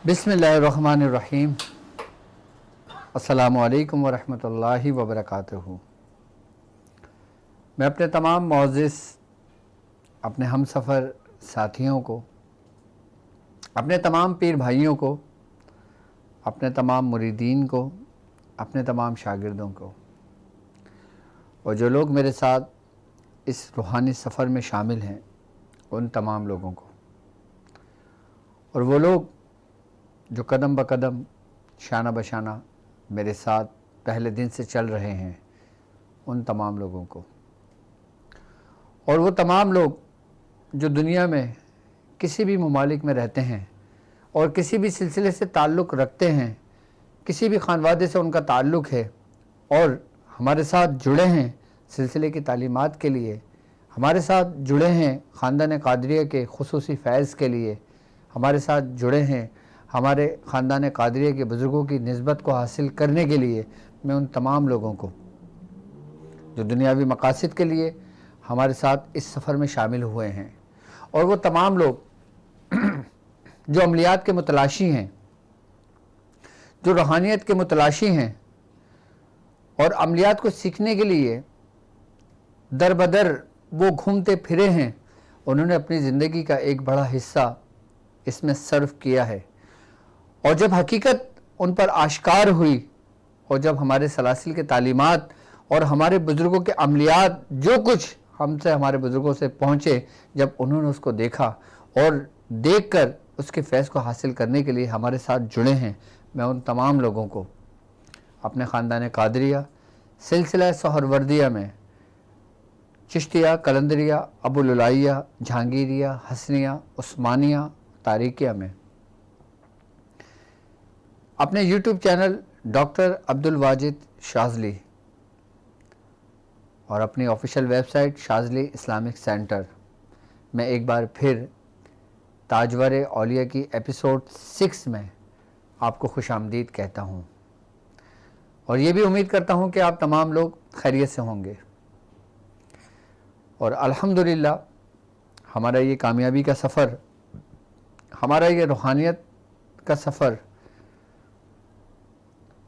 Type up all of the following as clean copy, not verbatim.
बिस्मिल्लाहिर्रहमानिर्रहीम। अस्सलामु अलैकुम वरहमतुल्लाहि वबरकातुहू। मैं अपने तमाम मोअज़्ज़िज़ अपने हमसफ़र साथियों को, अपने तमाम पीर भाइयों को, अपने तमाम मुरीदीन को, अपने तमाम शागिर्दों को और जो लोग मेरे साथ इस रूहानी सफ़र में शामिल हैं उन तमाम लोगों को, और वो लोग जो कदम ब कदम शाना बशाना मेरे साथ पहले दिन से चल रहे हैं उन तमाम लोगों को, और वो तमाम लोग जो दुनिया में किसी भी ममालिक में रहते हैं और किसी भी सिलसिले से ताल्लुक़ रखते हैं, किसी भी ख़ानवादे से उनका ताल्लुक़ है और हमारे साथ जुड़े हैं सिलसिले की तालीमात के लिए, हमारे साथ जुड़े हैं ख़ानदान क़ादरिया के ख़ुसूसी फ़ैज़ के लिए, हमारे साथ जुड़े हैं हमारे ख़ानदान क़ादरिया के बुज़ुर्गों की निस्बत को हासिल करने के लिए, मैं उन तमाम लोगों को जो दुनियावी मकासद के लिए हमारे साथ इस सफ़र में शामिल हुए हैं, और वो तमाम लोग जो अमलियात के मुतलाशी हैं, जो रूहानियत के मुतलाशी हैं और अमलियात को सीखने के लिए दर बदर वो घूमते फिरे हैं, उन्होंने अपनी ज़िंदगी का एक बड़ा हिस्सा इसमें सर्व किया है। और जब हकीकत उन पर आश्कार हुई और जब हमारे सलासिल के तालीमात और हमारे बुज़ुर्गों के अमलियात जो कुछ हमसे हमारे बुज़ुर्गों से पहुँचे, जब उन्होंने उसको देखा और देखकर उसके फैज़ को हासिल करने के लिए हमारे साथ जुड़े हैं, मैं उन तमाम लोगों को अपने ख़ानदान क़ादरिया सिलसिला सोहरवर्दिया में चिश्तिया, कलंदरिया, अबुलुलाइया, जहांगीरिया, हसनिया, उस्मानिया, तारिकिया में अपने YouTube channel doctor Abdul Wajid Shazli और अपनी official website Shazli Islamic centre में एक बार फिर ताजवर औलिया की एपिसोड 6 में आपको खुशामदीद कहता हूँ, और ये भी उम्मीद करता हूँ कि आप तमाम लोग खैरियत से होंगे। और अल्हम्दुलिल्लाह हमारा ये कामयाबी का सफ़र, हमारा ये रूहानियत का सफ़र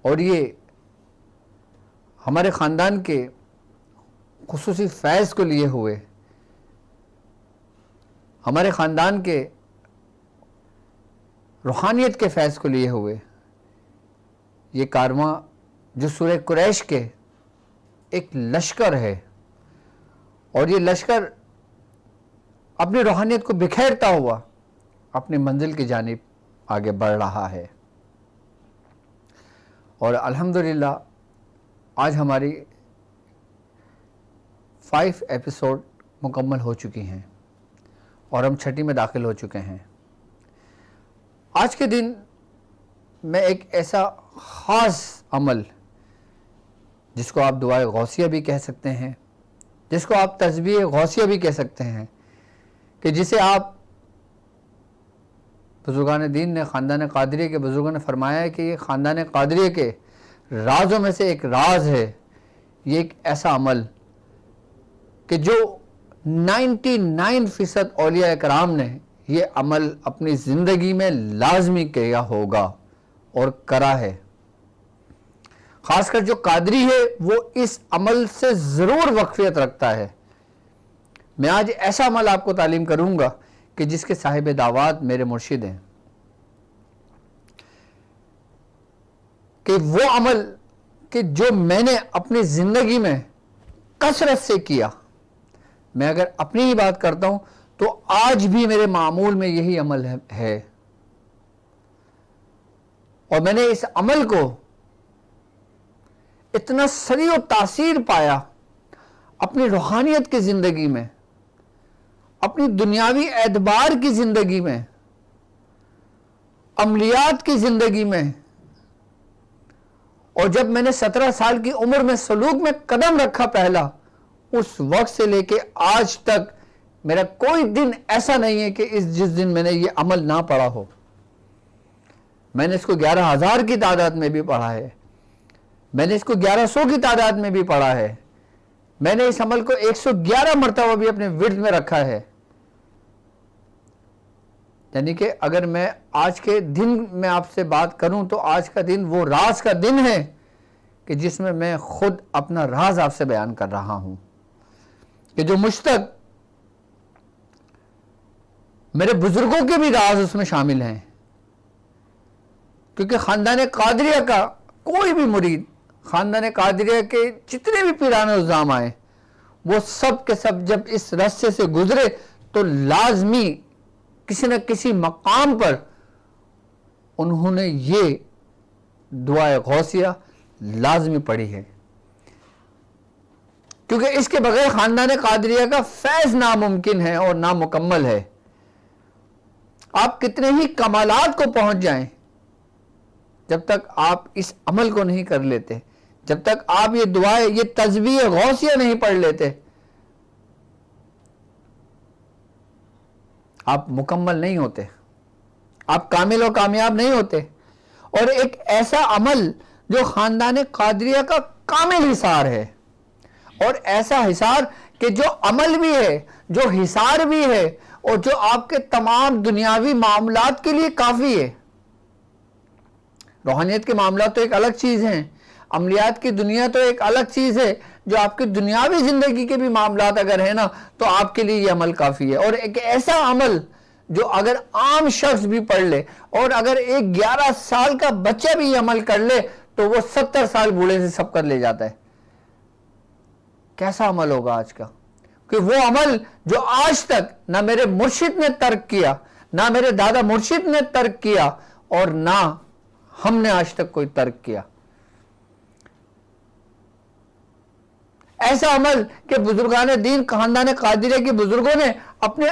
और ये हमारे ख़ानदान के खुसूसी फ़ैज़ को लिए हुए, हमारे ख़ानदान के रूहानियत के फ़ैज़ को लिए हुए ये कारवां जो सूरह कुरैश के एक लश्कर है, और ये लश्कर अपनी रूहानियत को बिखेरता हुआ अपनी मंजिल की जानिब आगे बढ़ रहा है। और अल्हम्दुलिल्लाह आज हमारी 5 एपिसोड मुकम्मल हो चुकी हैं और हम 6ठी में दाखिल हो चुके हैं। आज के दिन मैं एक ऐसा ख़ास अमल, जिसको आप दुआए गौसिया भी कह सकते हैं, जिसको आप तस्बीह गौसिया भी कह सकते हैं, कि जिसे आप बुज़ुर्गान दीन ने, ख़ानदान क़ादरिया के बुज़ुर्गों ने फरमाया है कि ये ख़ानदान क़ादरिया के राज़ों में से एक राज है। ये एक ऐसा अमल कि जो 99% औलिया कराम ने ये अमल अपनी ज़िंदगी में लाजमी किया होगा और करा है। ख़ासकर जो कादरी है वो इस अमल से ज़रूर वक़फ़ियत रखता है। मैं आज ऐसा अमल आपको तालीम करूँगा कि जिसके साहिब दावत मेरे मुर्शिद हैं, कि वो अमल कि जो मैंने अपनी ज़िंदगी में कसरत से किया। मैं अगर अपनी ही बात करता हूँ तो आज भी मेरे मामूल में यही अमल है और मैंने इस अमल को इतना सरी और तासीर पाया अपनी रूहानियत की ज़िंदगी में, अपनी दुनियावी एतबार की ज़िंदगी में, अमलियात की ज़िंदगी में। और जब मैंने 17 साल की उम्र में सलूक में कदम रखा पहला, उस वक्त से लेके आज तक मेरा कोई दिन ऐसा नहीं है कि जिस दिन मैंने ये अमल ना पढ़ा हो। मैंने इसको 11,000 की तादाद में भी पढ़ा है, मैंने इसको 1100 की तादाद में भी पढ़ा है, मैंने इस अमल को 111 मरतबा भी अपने विर्द में रखा है। यानी कि अगर मैं आज के दिन में आपसे बात करूं तो आज का दिन वो राज का दिन है कि जिसमें मैं खुद अपना राज आपसे बयान कर रहा हूं कि जो मुझ तक मेरे बुजुर्गों के भी राज उसमें शामिल हैं। क्योंकि खानदान कादरिया का कोई भी मुरीद, खानदान कादरिया के जितने भी पीराने उज़्ज़ाम आए, वो सब के सब जब इस रास्ते से गुजरे तो लाजमी किसी न किसी मकाम पर उन्होंने ये दुआए गौसिया लाजमी पढ़ी है। क्योंकि इसके बगैर खानदान कादरिया का फैज़ नामुमकिन है और नामुकम्मल है। आप कितने ही कमालात को पहुंच जाएं, जब तक आप इस अमल को नहीं कर लेते, जब तक आप ये दुआएं, ये तस्बीह गौसिया नहीं पढ़ लेते, आप मुकम्मल नहीं होते, आप कामिल और कामयाब नहीं होते। और एक ऐसा अमल जो खानदान कादरिया का कामिल हिसार है, और ऐसा हिसार कि जो अमल भी है, जो हिसार भी है, और जो आपके तमाम दुनियावी मामलात के लिए काफ़ी है। रूहानियत के मामलात तो एक अलग चीज़ हैं, अमलियात की दुनिया तो एक अलग चीज़ है। जो आपकी दुनियावी ज़िंदगी के भी मामलात अगर है ना, तो आपके लिए ये अमल काफ़ी है। और एक ऐसा अमल जो अगर आम शख्स भी पढ़ ले, और अगर एक 11 साल का बच्चा भी ये अमल कर ले, तो वो 70 साल बूढ़े से सब कर ले जाता है। कैसा अमल होगा आज का? कि वो अमल जो आज तक ना मेरे मुर्शिद ने तर्क किया, ना मेरे दादा मुर्शिद ने तर्क किया, और ना हमने आज तक कोई तर्क किया। ऐसा अमल कि बुजुर्गान दीन, खानदान कादरिया के बुजुर्गों ने अपने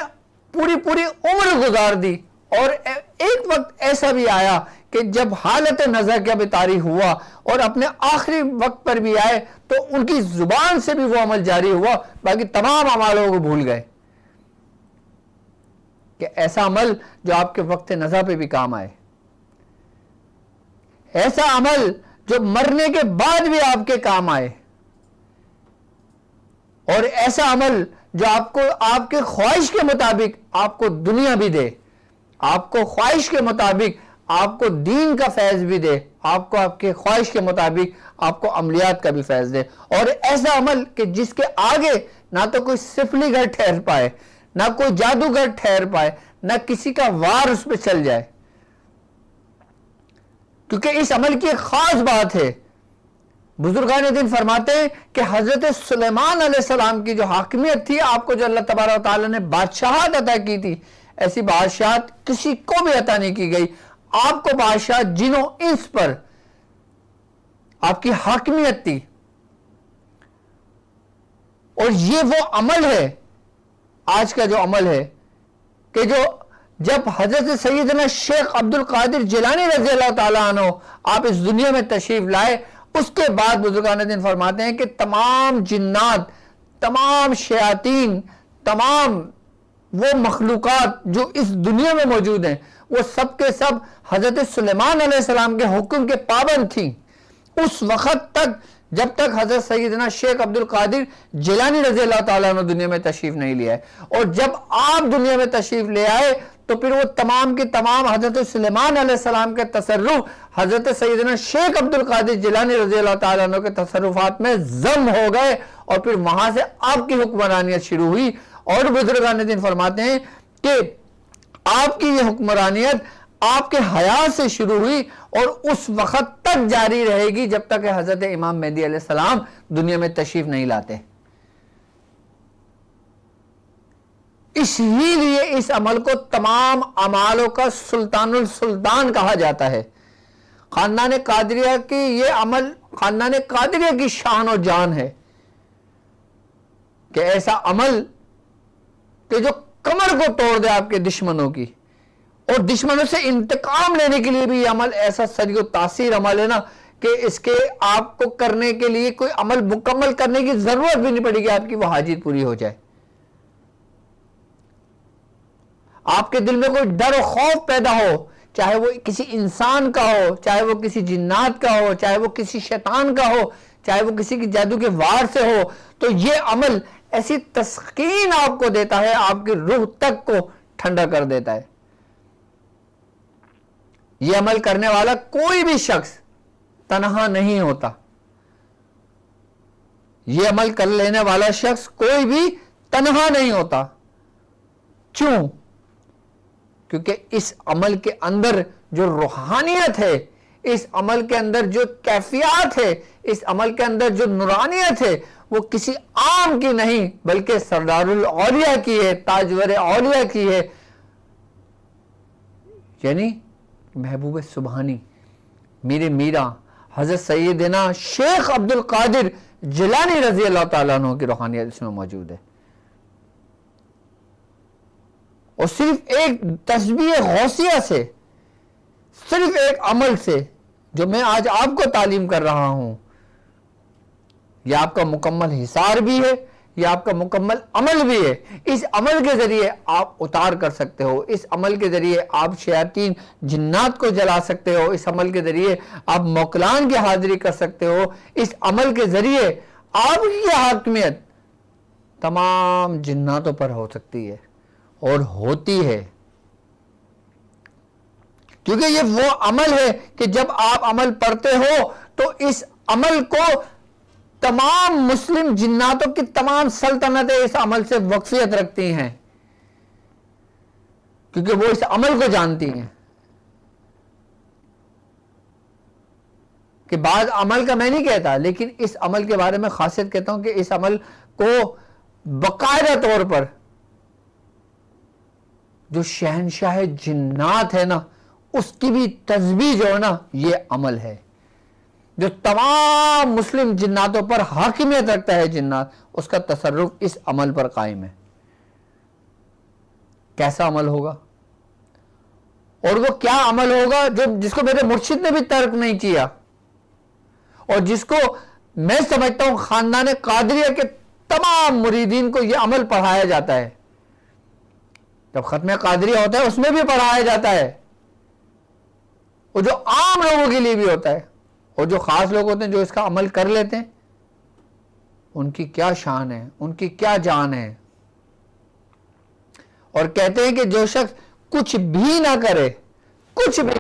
पूरी पूरी उम्र गुजार दी। और एक वक्त ऐसा भी आया कि जब हालत नज़र का बेतारी हुआ और अपने आखिरी वक्त पर भी आए, तो उनकी जुबान से भी वो अमल जारी हुआ, बाकी तमाम अमालों को भूल गए। कि ऐसा अमल जो आपके वक्त नज़र पे भी काम आए, ऐसा अमल जो मरने के बाद भी आपके काम आए, और ऐसा अमल जो आपको आपके ख्वाहिश के मुताबिक आपको दुनिया भी दे, आपको ख्वाहिश के मुताबिक आपको दीन का फैज़ भी दे, आपको आपके ख्वाहिश के मुताबिक आपको अमलियात का भी फैज़ दे। और ऐसा अमल कि जिसके आगे ना तो कोई सिफलीगर ठहर पाए, ना कोई जादूगर ठहर पाए, ना किसी का वार उस पर चल जाए। क्योंकि इस अमल की एक खास बात है, बुजुर्गान दिन फरमाते हैं कि हजरत सुलेमान अलैहिस्सलाम की जो हाकिमियत थी, आपको जो अल्लाह तबारक व तआला ने बादशाहत अता की थी, ऐसी बादशाहत किसी को भी अता नहीं की गई। आपको बादशाह जिनों इंस पर आपकी हाकिमियत थी। और ये वो अमल है, आज का जो अमल है, कि जो जब हजरत सैयदना शेख अब्दुल कादिर जिलानी रज़ी अल्लाह ताला अन्हु आप इस दुनिया में तशरीफ लाए, उसके बाद बुजुर्गान दिन फरमाते हैं कि तमाम जिन्नात, तमाम शयातीन, तमाम वो मखलूकात जो इस दुनिया में मौजूद हैं, वो सब के सब हजरत सुलेमान अलैहिस्सलाम के हुक्म के पाबंद थी उस वक़्त तक, जब तक हजरत सैयदना शेख अब्दुल कादिर जिलानी रज़ी अल्लाह ताला अन्हु दुनिया में तशरीफ नहीं ले आए। और जब आप दुनिया में तशरीफ ले आए, तो फिर वो तमाम के तमाम हजरत सुलेमान अलैहिस्सलाम के तसर्रुफ हजरत सैयदना शेख अब्दुल कादिर जिलानी रज़ी अल्लाह ताला अन्हु के तसर्रुफात में जम हो गए, और फिर वहां से आपकी हुक्मरानियत शुरू हुई। और बुजुर्गान दिन फरमाते हैं कि आपकी ये हुक्मरानियत आपके हयात से शुरू हुई और उस वक्त तक जारी रहेगी जब तक हजरत इमाम मेहदी अलैहिस्सलाम दुनिया में तशरीफ नहीं लाते। इसीलिए इस अमल को तमाम अमालों का सुल्तानुल सुल्तान कहा जाता है। खानदान कादरिया की ये अमल खानदान कादरिया की शान और जान है कि ऐसा अमल कि जो कमर को तोड़ दे आपके दुश्मनों की, और दुश्मनों से इंतकाम लेने के लिए भी ये अमल ऐसा सरियो तासीर अमल है ना, कि इसके आपको करने के लिए कोई अमल मुकम्मल करने की जरूरत भी नहीं पड़ेगी, आपकी वो हाजिर पूरी हो जाए। आपके दिल में कोई डर और खौफ पैदा हो, चाहे वो किसी इंसान का हो, चाहे वो किसी जिन्नात का हो, चाहे वो किसी शैतान का हो, चाहे वो किसी की जादू के वार से हो, तो ये अमल ऐसी तस्कीन आपको देता है, आपकी रूह तक को ठंडा कर देता है। ये अमल करने वाला कोई भी शख्स तन्हा नहीं होता। ये अमल कर लेने वाला शख्स कोई भी तन्हा नहीं होता। क्यों? क्योंकि इस अमल के अंदर जो रूहानियत है, इस अमल के अंदर जो कैफियत है, इस अमल के अंदर जो नूरानियत है, वो किसी आम की नहीं बल्कि सरदारुल औलिया की है, ताजवर औलिया की है, यानी महबूब सुबहानी मेरे मीरा हजरत सैयदना शेख अब्दुल कादिर जिलानी रजी अल्लाह ताला अन्हु की रूहानियत इसमें मौजूद है। और सिर्फ एक तस्बीह गौसिया से, सिर्फ एक अमल से जो मैं आज आपको तालीम कर रहा हूं, यह आपका मुकम्मल हिसार भी है, यह आपका मुकम्मल अमल भी है। इस अमल के जरिए आप उतार कर सकते हो, इस अमल के जरिए आप शयातीन जिन्नात को जला सकते हो, इस अमल के जरिए आप मौकलान की हाजिरी कर सकते हो, इस अमल के जरिए आपकी हाकमियत तमाम जिन्नातों पर हो सकती है और होती है। क्योंकि ये वो अमल है कि जब आप अमल पढ़ते हो तो इस अमल को तमाम मुस्लिम जिन्नातों की तमाम सल्तनतें इस अमल से वक्फियत रखती हैं, क्योंकि वो इस अमल को जानती हैं। कि बाद अमल का मैं नहीं कहता, लेकिन इस अमल के बारे में खासियत कहता हूं कि इस अमल को बाकायदा तौर पर जो शहनशाह जिन्नात है ना, उसकी भी तस्बीह जो है ना, ये अमल है। जो तमाम मुस्लिम जिन्नातों पर हाकिमियत रखता है जिन्नात, उसका तसर्रुफ इस अमल पर कायम है। कैसा अमल होगा और वो क्या अमल होगा जो जिसको मेरे मुर्शिद ने भी तर्क नहीं किया, और जिसको मैं समझता हूं खानदान कादरिया के तमाम मुरीदीन को यह अमल पढ़ाया जाता है। जब खत्म कादरिया होता है उसमें भी पढ़ाया जाता है, और जो आम लोगों के लिए भी होता है, और जो खास लोग होते हैं जो इसका अमल कर लेते हैं, उनकी क्या शान है, उनकी क्या जान है। और कहते हैं कि जो शख्स कुछ भी ना करे, कुछ भी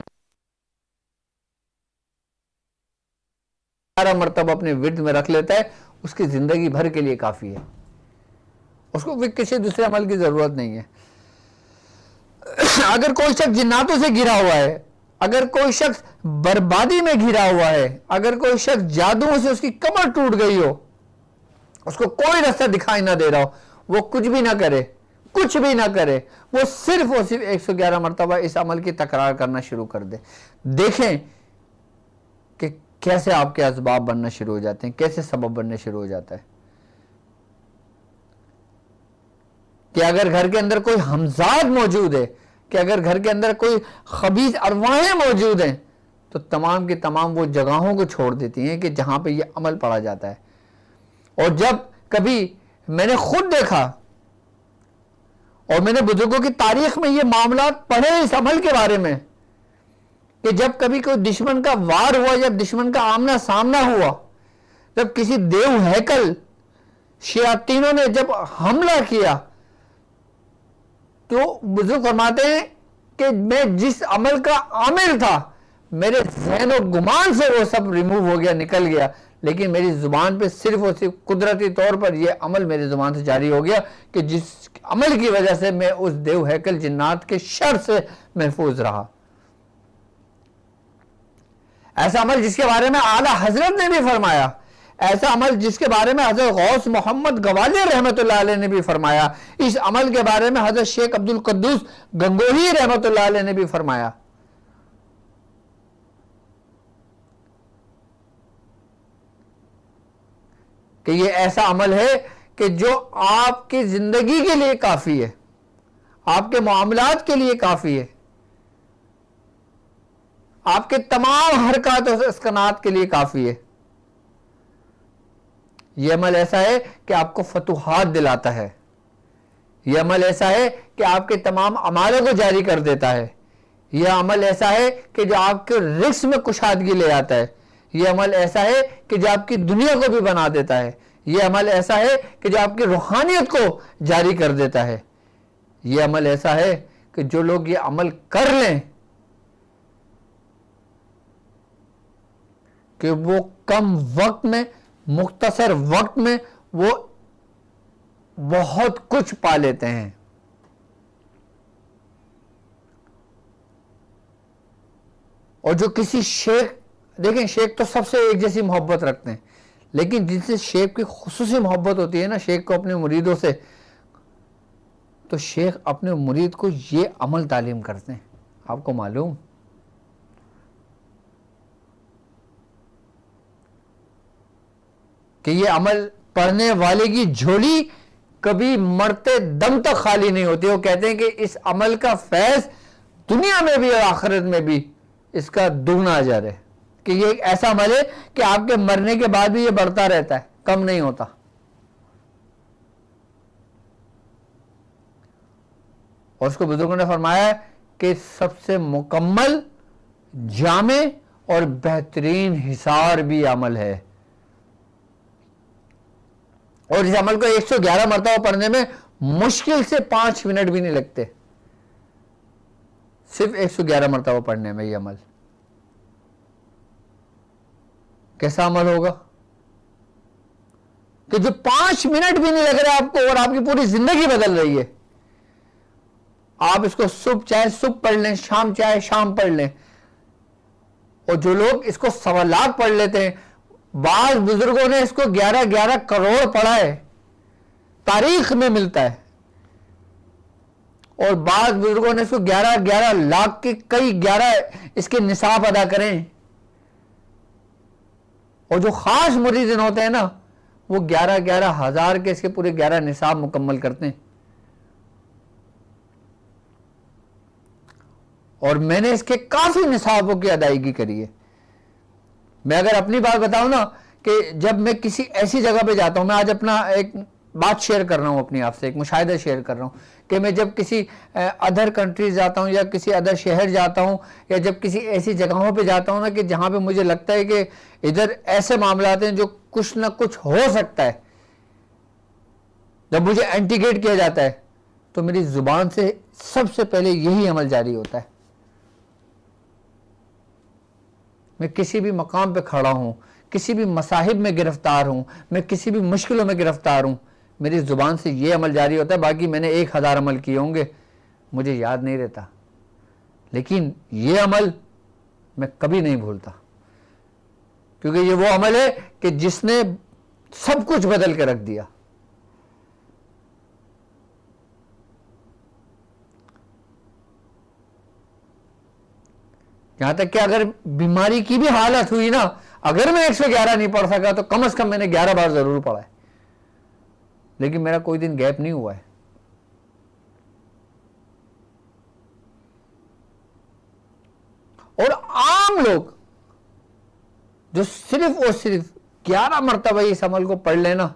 11 मरतबा अपने विर्द में रख लेता है, उसकी जिंदगी भर के लिए काफी है, उसको भी किसी दूसरे अमल की जरूरत नहीं है। अगर कोई शख्स जिन्नातों से घिरा हुआ है, अगर कोई शख्स बर्बादी में घिरा हुआ है, अगर कोई शख्स जादुओं से उसकी कमर टूट गई हो, उसको कोई रास्ता दिखाई ना दे रहा हो, वो कुछ भी ना करे, कुछ भी ना करे, वो सिर्फ 111 मरतबा इस अमल की तकरार करना शुरू कर दे। देखें कि कैसे आपके असबाब बनना शुरू हो जाते हैं, कैसे सबब बनने शुरू हो जाता है। कि अगर घर के अंदर कोई हमजाद मौजूद है, कि अगर घर के अंदर कोई खबीज अरवाहें मौजूद हैं, तो तमाम की तमाम वो जगहों को छोड़ देती हैं कि जहां पे ये अमल पढ़ा जाता है। और जब कभी मैंने खुद देखा और मैंने बुजुर्गों की तारीख में ये मामला पढ़े इस अमल के बारे में, कि जब कभी कोई दुश्मन का वार हुआ, जब दुश्मन का आमना सामना हुआ, जब किसी देव हैकल शयातीनों ने जब हमला किया, तो बुजुर्ग फरमाते हैं कि मैं जिस अमल का आमिल था, मेरे ज़हन और गुमान से वो सब रिमूव हो गया, निकल गया, लेकिन मेरी जुबान पे सिर्फ और सिर्फ कुदरती तौर पर यह अमल मेरी जुबान से जारी हो गया कि जिस अमल की वजह से मैं उस देव हैकल जिन्नात के शर से महफूज रहा। ऐसा अमल जिसके बारे में आला हजरत ने भी फरमाया, ऐसा अमल जिसके बारे में हजरत गौस मोहम्मद गवालियर रहमतुल्लाह अलैह ने भी फरमाया, इस अमल के बारे में हजरत शेख अब्दुल कुद्दूस गंगोही रहमतुल्लाह अलैह ने भी फरमाया। कि ये ऐसा अमल है कि जो आपकी जिंदगी के लिए काफी है, आपके मामलात के लिए काफी है, आपके तमाम हरकत और अस्कनात के लिए काफी है। यह अमल ऐसा है कि आपको फतुहात दिलाता है। यह अमल ऐसा है कि आपके तमाम अमालों को जारी कर देता है। यह अमल ऐसा है कि जो आपके रिस्क में कुशादगी ले आता है। यह अमल ऐसा है कि जो आपकी दुनिया को भी बना देता है। यह अमल ऐसा है कि जो आपकी रूहानियत को जारी कर देता है। यह अमल ऐसा है कि जो लोग ये अमल कर लें कि वो कम वक्त में, मुख्तसर वक्त में वो बहुत कुछ पा लेते हैं। और जो किसी शेख, देखें शेख तो सबसे एक जैसी मोहब्बत रखते हैं, लेकिन जिनसे शेख की खुसूसी मोहब्बत होती है ना शेख को अपने मुरीदों से, तो शेख अपने मुरीद को ये अमल तालीम करते हैं। आपको मालूम कि ये अमल पढ़ने वाले की झोली कभी मरते दम तक खाली नहीं होती। वो कहते हैं कि इस अमल का फैज दुनिया में भी और आखिरत में भी इसका दुगना अजर है, कि ये एक ऐसा अमल है कि आपके मरने के बाद भी ये बढ़ता रहता है, कम नहीं होता। और उसको बुजुर्गों ने फरमाया कि सबसे मुकम्मल, जामे और बेहतरीन हिसार भी अमल है। और इस अमल को 111 मरतबा पढ़ने में मुश्किल से 5 मिनट भी नहीं लगते, सिर्फ 111 मरतबा पढ़ने में ये अमल। कैसा अमल होगा कि जो 5 मिनट भी नहीं लग रहा आपको और आपकी पूरी जिंदगी बदल रही है। आप इसको सुबह चाहे सुबह पढ़ लें, शाम चाहे शाम पढ़ लें। और जो लोग इसको 1.25 लाख पढ़ लेते हैं, बाज बुजुर्गों ने इसको 11-11 करोड़ पढ़ा है, तारीख में मिलता है। और बाज बुजुर्गों ने इसको 11-11 लाख के कई 11 इसके निसाब अदा करें। और जो खास मुरीदिन होते हैं ना, वो 11-11 हजार के इसके पूरे 11 निसाब मुकम्मल करते हैं। और मैंने इसके काफी निसाबों की अदायगी करी है। मैं अगर अपनी बात बताऊं ना, कि जब मैं किसी ऐसी जगह पे जाता हूं, मैं आज अपना एक बात शेयर कर रहा हूं अपनी आपसे, एक मुशाहिदा शेयर कर रहा हूं कि मैं जब किसी अदर कंट्रीज जाता हूं या किसी अदर शहर जाता हूं या जब किसी ऐसी जगहों पे जाता हूं ना कि जहां पे मुझे लगता है कि इधर ऐसे मामला हैं जो कुछ ना कुछ हो सकता है, जब मुझे एंटीगेट किया जाता है, तो मेरी जुबान से सबसे पहले यही अमल जारी होता है। मैं किसी भी मकाम पे खड़ा हूं, किसी भी मसाहिब में गिरफ्तार हूं, मैं किसी भी मुश्किलों में गिरफ्तार हूं, मेरी जुबान से ये अमल जारी होता है। बाकी मैंने 1000 अमल किए होंगे, मुझे याद नहीं रहता, लेकिन ये अमल मैं कभी नहीं भूलता, क्योंकि ये वो अमल है कि जिसने सब कुछ बदल के रख दिया। यहां तक कि अगर बीमारी की भी हालत हुई ना, अगर मैं 111 नहीं पढ़ सका तो कम से कम मैंने 11 बार जरूर पढ़ा है, लेकिन मेरा कोई दिन गैप नहीं हुआ है। और आम लोग जो सिर्फ और सिर्फ 11 मरतबा इस अमल को पढ़ लेना,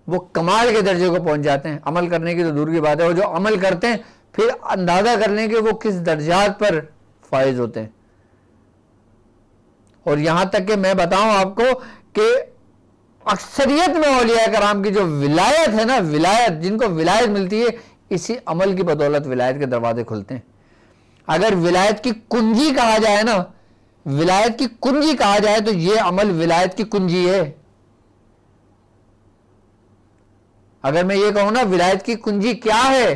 वो कमाल के दर्जे को पहुंच जाते हैं। अमल करने की तो दूर की बात है, और जो अमल करते हैं फिर अंदाजा कर लें कि वो किस दर्जात पर फायज होते हैं। और यहां तक कि मैं बताऊं आपको कि अक्सरियत में औलिया कराम की जो विलायत है ना, विलायत, जिनको विलायत मिलती है, इसी अमल की बदौलत विलायत के दरवाजे खुलते हैं। अगर विलायत की कुंजी कहा जाए ना, विलायत की कुंजी कहा जाए तो यह अमल विलायत की कुंजी है। अगर मैं ये कहूं ना विलायत की कुंजी क्या है,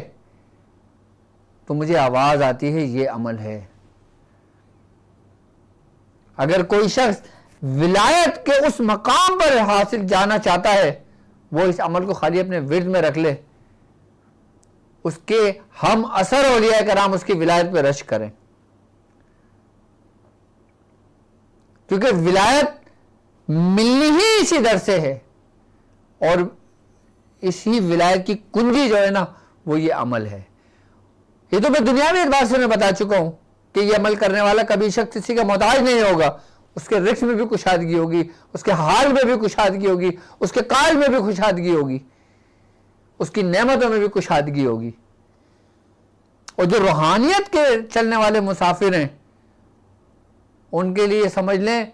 तो मुझे आवाज आती है ये अमल है। अगर कोई शख्स विलायत के उस मकाम पर हासिल जाना चाहता है, वो इस अमल को खाली अपने विर्द में रख ले, उसके हम असर औलिया कराम उसकी विलायत पर रश करें। क्योंकि विलायत मिलनी ही इसी दर से है, और इसी विलायत की कुंजी जो है ना, वो ये अमल है। ये तो मैं दुनियावी एतबार से मैं बता चुका हूं, कि ये अमल करने वाला कभी शख्स किसी का मोहताज नहीं होगा। उसके रिस्क में भी कुशादगी होगी, उसके हाल में भी कुशादगी होगी, उसके काल में भी कुशादगी होगी, उसकी नेमतों में भी कुशादगी होगी। और जो रूहानियत के चलने वाले मुसाफिर हैं उनके लिए समझ लें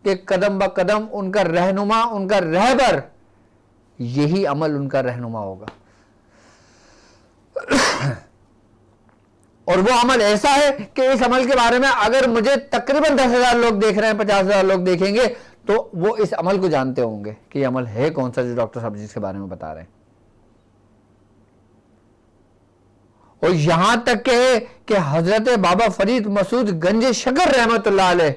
कि कदम ब कदम उनका रहनुमा, उनका रहबर, यही अमल उनका रहनुमा होगा। और वो अमल ऐसा है कि इस अमल के बारे में अगर मुझे तकरीबन 10,000 लोग देख रहे हैं, 50,000 लोग देखेंगे, तो वो इस अमल को जानते होंगे कि ये अमल है कौन सा जो डॉक्टर साहब जिसके बारे में बता रहे हैं। और यहां तक कि हजरत बाबा फरीद मसूद गंज शकर रहमतुल्लाह अलैह,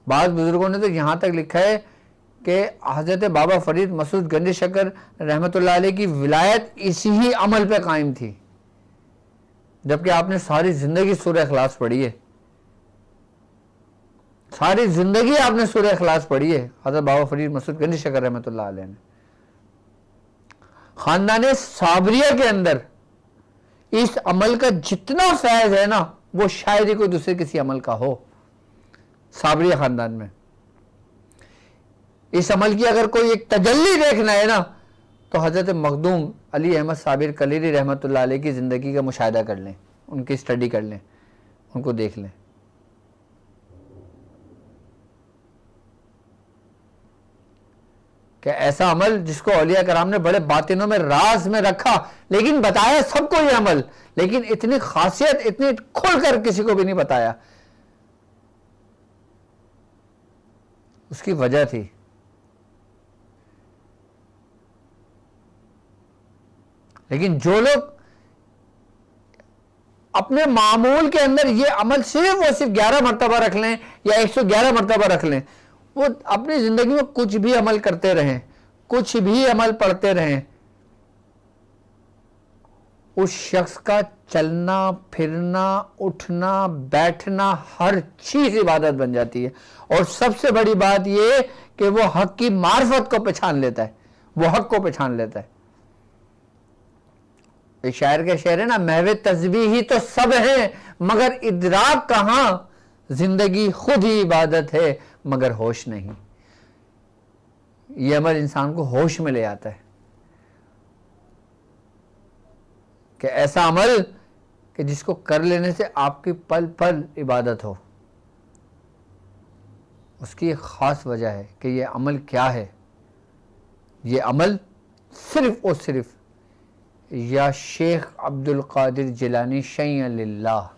बाद बुजुर्गों ने तो यहां तक लिखा है कि हजरत बाबा फरीद मसूद गंज शकर रहमतुल्लाह अलैह की विलायत इसी ही अमल पे कायम थी। जबकि आपने सारी जिंदगी सूरह इखलास पढ़ी है, सारी जिंदगी आपने सूरह इखलास पढ़ी है हजरत बाबा फरीद मसूद गंज शकर रहमतुल्लाह अलैह ने। खानदान साबरिया के अंदर इस अमल का जितना फैज है ना, वो शायद ही कोई दूसरे किसी अमल का हो। साबरिया खानदान में इस अमल की अगर कोई एक तजल्ली देखना है ना, तो हजरत मखदूम अली अहमद साबिर कलीरी रहमतुल्लाह अलैह की ज़िंदगी का मुशाहिदा कर लें, उनकी स्टडी कर लें, उनको देख लें। कि ऐसा अमल जिसको औलिया कराम ने बड़े बातिनों में राज में रखा, लेकिन बताया सबको ये अमल, लेकिन इतनी खासियत इतनी खुलकर किसी को भी नहीं बताया। उसकी वजह थी लेकिन जो लोग अपने मामूल के अंदर ये अमल सिर्फ 11 मरतबा रख लें या 111 मरतबा रख लें, वो अपनी जिंदगी में कुछ भी अमल करते रहें, कुछ भी अमल पढ़ते रहें, उस शख्स का चलना फिरना उठना बैठना हर चीज इबादत बन जाती है। और सबसे बड़ी बात यह कि वो हक की मार्फत को पहचान लेता है, वो हक को पहचान लेता है। एक शायर के शेर है ना, महवे तस्बीह ही तो सब है मगर इदराक कहां, जिंदगी खुद ही इबादत है मगर होश नहीं। यह अमल इंसान को होश में ले आता है कि ऐसा अमल कि जिसको कर लेने से आपकी पल पल इबादत हो। उसकी एक खास वजह है कि यह अमल क्या है। यह अमल सिर्फ और सिर्फ या शेख अब्दुल कादिर जिलानी शैअन लिल्लाह,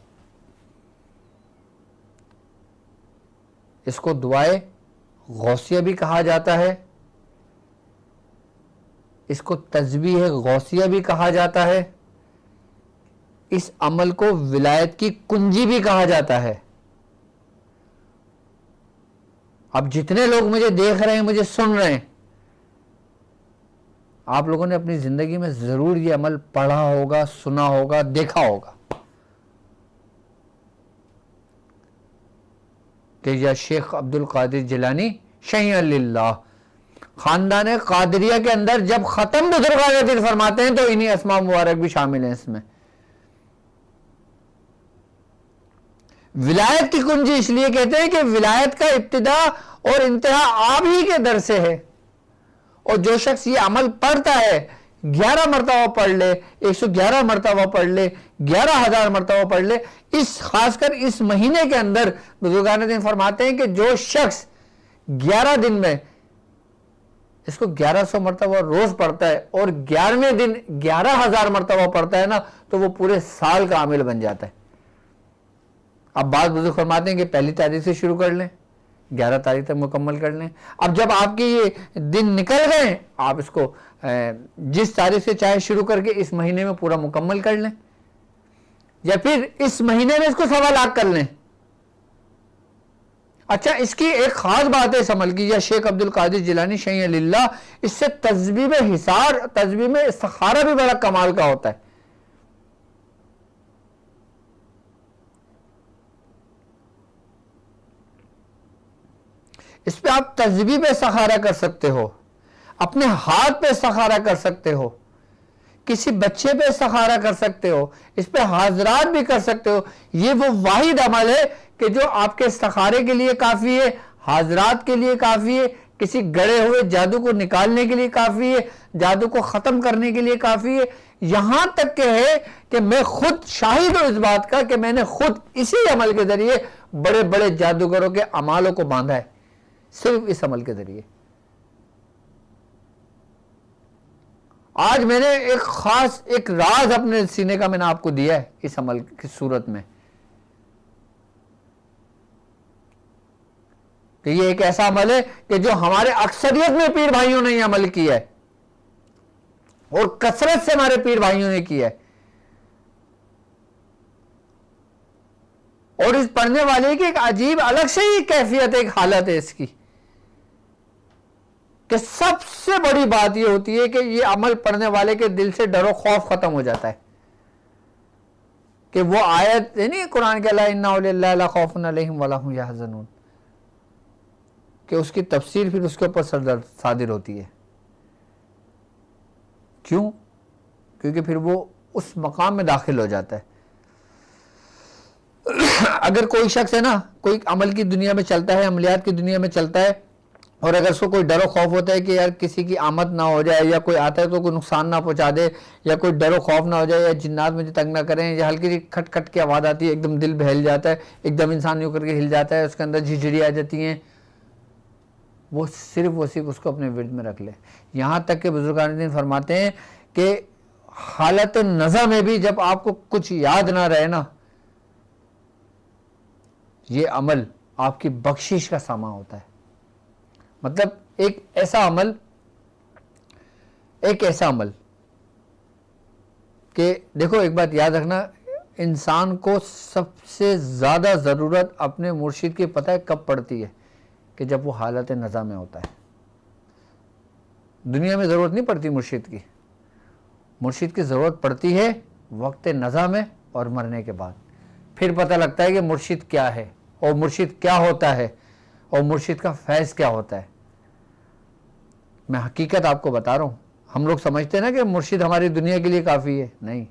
इसको दुआए गौसिया भी कहा जाता है, इसको तस्बीह गौसिया भी कहा जाता है, इस अमल को विलायत की कुंजी भी कहा जाता है। अब जितने लोग मुझे देख रहे हैं, मुझे सुन रहे हैं, आप लोगों ने अपनी जिंदगी में जरूर ये अमल पढ़ा होगा, सुना होगा, देखा होगा कि या शेख अब्दुल कादिर जिलानी शैअन लिल्लाह। खानदान कादरिया के अंदर जब खत्म बुजुर्गान दिन फरमाते हैं तो इन्हीं अस्मा मुबारक भी शामिल हैं इसमें। विलायत की कुंजी इसलिए कहते हैं कि विलायत का इब्तिदा और इंतहा आप ही के दर से है। और जो शख्स ये अमल पढ़ता है, 11 मरतबा पढ़ ले, 111 मरतबा पढ़ ले, 11,000 मरतबा पढ़ ले, इस खासकर इस महीने के अंदर बुजुर्गान दिन फरमाते हैं कि जो शख्स 11 दिन में इसको 1100 मरतबा रोज पढ़ता है और 11वें दिन 11,000 मरतबा पढ़ता है ना, तो वो पूरे साल का आमिल बन जाता है। अब बात बुजुर्ग फरमाते हैं कि पहली तारीख से शुरू कर लें, 11 तारीख तक मुकम्मल कर लें। अब जब आपके ये दिन निकल गए, आप इसको जिस तारीख से चाहे शुरू करके इस महीने में पूरा मुकम्मल कर लें, या फिर इस महीने में इसको 1.25 लाख कर लें। अच्छा, इसकी एक खास बात है इस अमल की, या शेख अब्दुल कादिर जिलानी शैअन लिल्लाह, इससे तस्बीब हिसार, तस्बीब इस्तिखारा भी बड़ा कमाल का होता है। इस पे आप तस्बीह पे सहारा कर सकते हो, अपने हाथ पे सहारा कर सकते हो किसी बच्चे पे इस्तिखारा कर सकते हो, इस पे हाजरात भी कर सकते हो। ये वो वाहिद अमल है कि जो आपके इस्तिखारे के लिए काफ़ी है, हाजरात के लिए काफ़ी है, किसी गड़े हुए जादू को निकालने के लिए काफ़ी है, जादू को ख़त्म करने के लिए काफ़ी है। यहां तक के है कि मैं खुद शाहिद हूं इस बात का कि मैंने खुद इसी अमल के जरिए बड़े बड़े जादूगरों के अमालों को बांधा है, सिर्फ इस अमल के जरिए। आज मैंने एक खास एक राज अपने सीने का मैंने आपको दिया है इस अमल की सूरत में कि ये एक ऐसा अमल है कि जो हमारे अक्सरियत में पीर भाइयों ने ये अमल किया है और कसरत से हमारे पीर भाइयों ने किया है। और इस पढ़ने वाले की एक अजीब अलग से ही कैफियत, एक हालत है इसकी कि सबसे बड़ी बात यह होती है कि ये अमल पढ़ने वाले के दिल से डरो खौफ खत्म हो जाता है कि वो आयत है नहीं कुरान के अल्लाह इन्ना औलिया ला खौफुन अलैहिम वला हुम यहज़नून, कि उसकी तफसीर फिर उसके ऊपर सादिर होती है। क्यों? क्योंकि फिर वो उस मकाम में दाखिल हो जाता है। अगर कोई शख्स है ना, कोई अमल की दुनिया में चलता है, अमलियात की दुनिया में चलता है, और अगर उसको कोई डरो खौफ होता है कि यार किसी की आमद ना हो जाए, या कोई आता है तो कोई नुकसान ना पहुंचा दे, या कोई डरो खौफ ना हो जाए, या जिन्नात मुझे तंग ना करें, या हल्की सी खट खट की आवाज़ आती है, एकदम दिल बहल जाता है, एकदम इंसान यूँ करके हिल जाता है, उसके अंदर झिझड़ी आ जाती हैं, वो सिर्फ उसको अपने विर्द में रख ले। यहाँ तक कि बुजुर्गान दीन फरमाते हैं कि हालत नज़ा में भी जब आपको कुछ याद ना रहे ना, ये अमल आपकी बख्शिश का सामा होता है। मतलब एक ऐसा अमल कि देखो, एक बात याद रखना, इंसान को सबसे ज़्यादा ज़रूरत अपने मुर्शिद की पता है कब पड़ती है? कि जब वो हालत नज़ा में होता है। दुनिया में ज़रूरत नहीं पड़ती मुर्शिद की। मुर्शिद की ज़रूरत पड़ती है वक्त नज़ा में और मरने के बाद। फिर पता लगता है कि मुर्शिद क्या है, और मुर्शिद क्या होता है, और मुर्शिद का फैज़ क्या होता है। मैं हकीकत आपको बता रहा हूँ। हम लोग समझते हैं ना कि मुर्शिद हमारी दुनिया के लिए काफ़ी है, नहीं।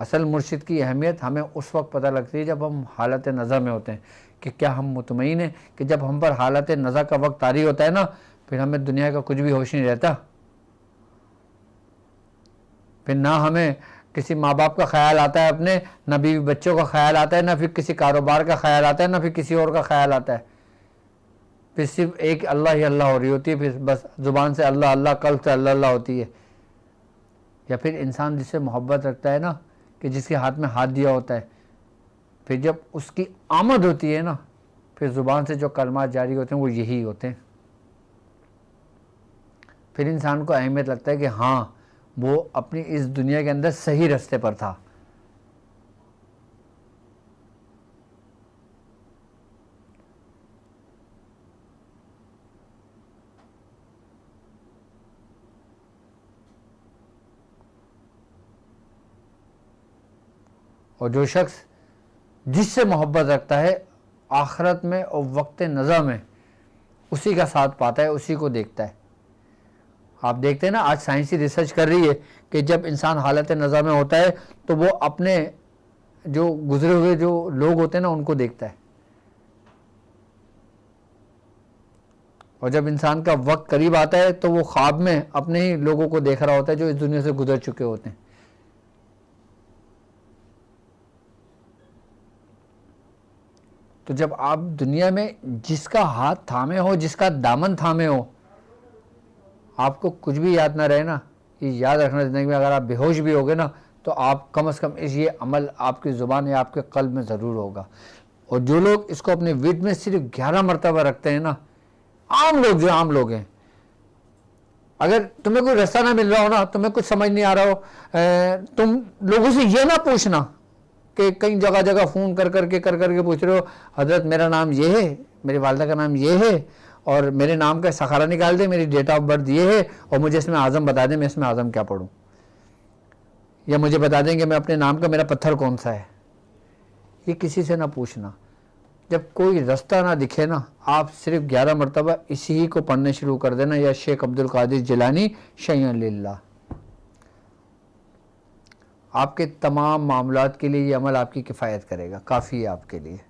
असल मुर्शिद की अहमियत हमें उस वक्त पता लगती है जब हम हालत नज़ा में होते हैं कि क्या हम मुतमईन हैं कि जब हम पर हालत नज़ा का वक्त तारी होता है ना, फिर हमें दुनिया का कुछ भी होश नहीं रहता। फिर ना हमें किसी माँ बाप का ख्याल आता है अपने, ना बीवी बच्चों का ख्याल आता है, ना फिर किसी कारोबार का ख्याल आता है, ना फिर किसी और का ख्याल आता है। फिर सिर्फ एक अल्लाह ही अल्लाह हो रही होती है। फिर बस ज़ुबान से अल्लाह अल्लाह, कल्ब से अल्लाह अल्लाह होती है। या फिर इंसान जिससे मोहब्बत रखता है ना, कि जिसके हाथ में हाथ दिया होता है, फिर जब उसकी आमद होती है ना, फिर ज़ुबान से जो कलमात जारी होते हैं वो यही होते हैं। फिर इंसान को अहमियत लगता है कि हाँ, वो अपनी इस दुनिया के अंदर सही रास्ते पर था। और जो शख्स जिससे मोहब्बत रखता है आखिरत में और वक्त नज़ा में, उसी का साथ पाता है, उसी को देखता है। आप देखते हैं ना, आज साइंसी रिसर्च कर रही है कि जब इंसान हालत नज़ा में होता है तो वो अपने जो गुजरे हुए जो लोग होते हैं ना, उनको देखता है। और जब इंसान का वक्त करीब आता है तो वो ख्वाब में अपने ही लोगों को देख रहा होता है जो इस दुनिया से गुजर चुके होते हैं। तो जब आप दुनिया में जिसका हाथ थामे हो, जिसका दामन थामे हो, आपको कुछ भी याद ना रहे ना, ये याद रखना ज़िंदगी में, अगर आप बेहोश भी होगे ना तो आप कम से कम ये अमल आपकी ज़ुबान या आपके क़ल्ब में ज़रूर होगा। और जो लोग इसको अपने विर्द में सिर्फ 11 मरतबा रखते हैं ना, आम लोग, जो आम लोग हैं, अगर तुम्हें कोई रास्ता ना मिल रहा हो ना, तुम्हें कुछ समझ नहीं आ रहा हो, तुम लोगों से ये ना पूछना कि कई जगह जगह फ़ोन कर करके पूछ रहे हो, हज़रत मेरा नाम ये है, मेरी वालिदा का नाम ये है, और मेरे नाम का सखारा निकाल दे, मेरी डेट ऑफ बर्थ ये है, और मुझे इसमें आज़म बता दें, मैं इसमें आज़म क्या पढ़ूँ, या मुझे बता दें कि मैं अपने नाम का मेरा पत्थर कौन सा है। ये किसी से ना पूछना। जब कोई रास्ता ना दिखे ना, आप सिर्फ 11 मरतबा इसी ही को पढ़ने शुरू कर देना, या शेख अब्दुल कादिर जिलानी शय्यन लिल्लाह। आपके तमाम मामलात के लिए ये अमल आपकी किफ़ायत करेगा, काफ़ी है आपके लिए।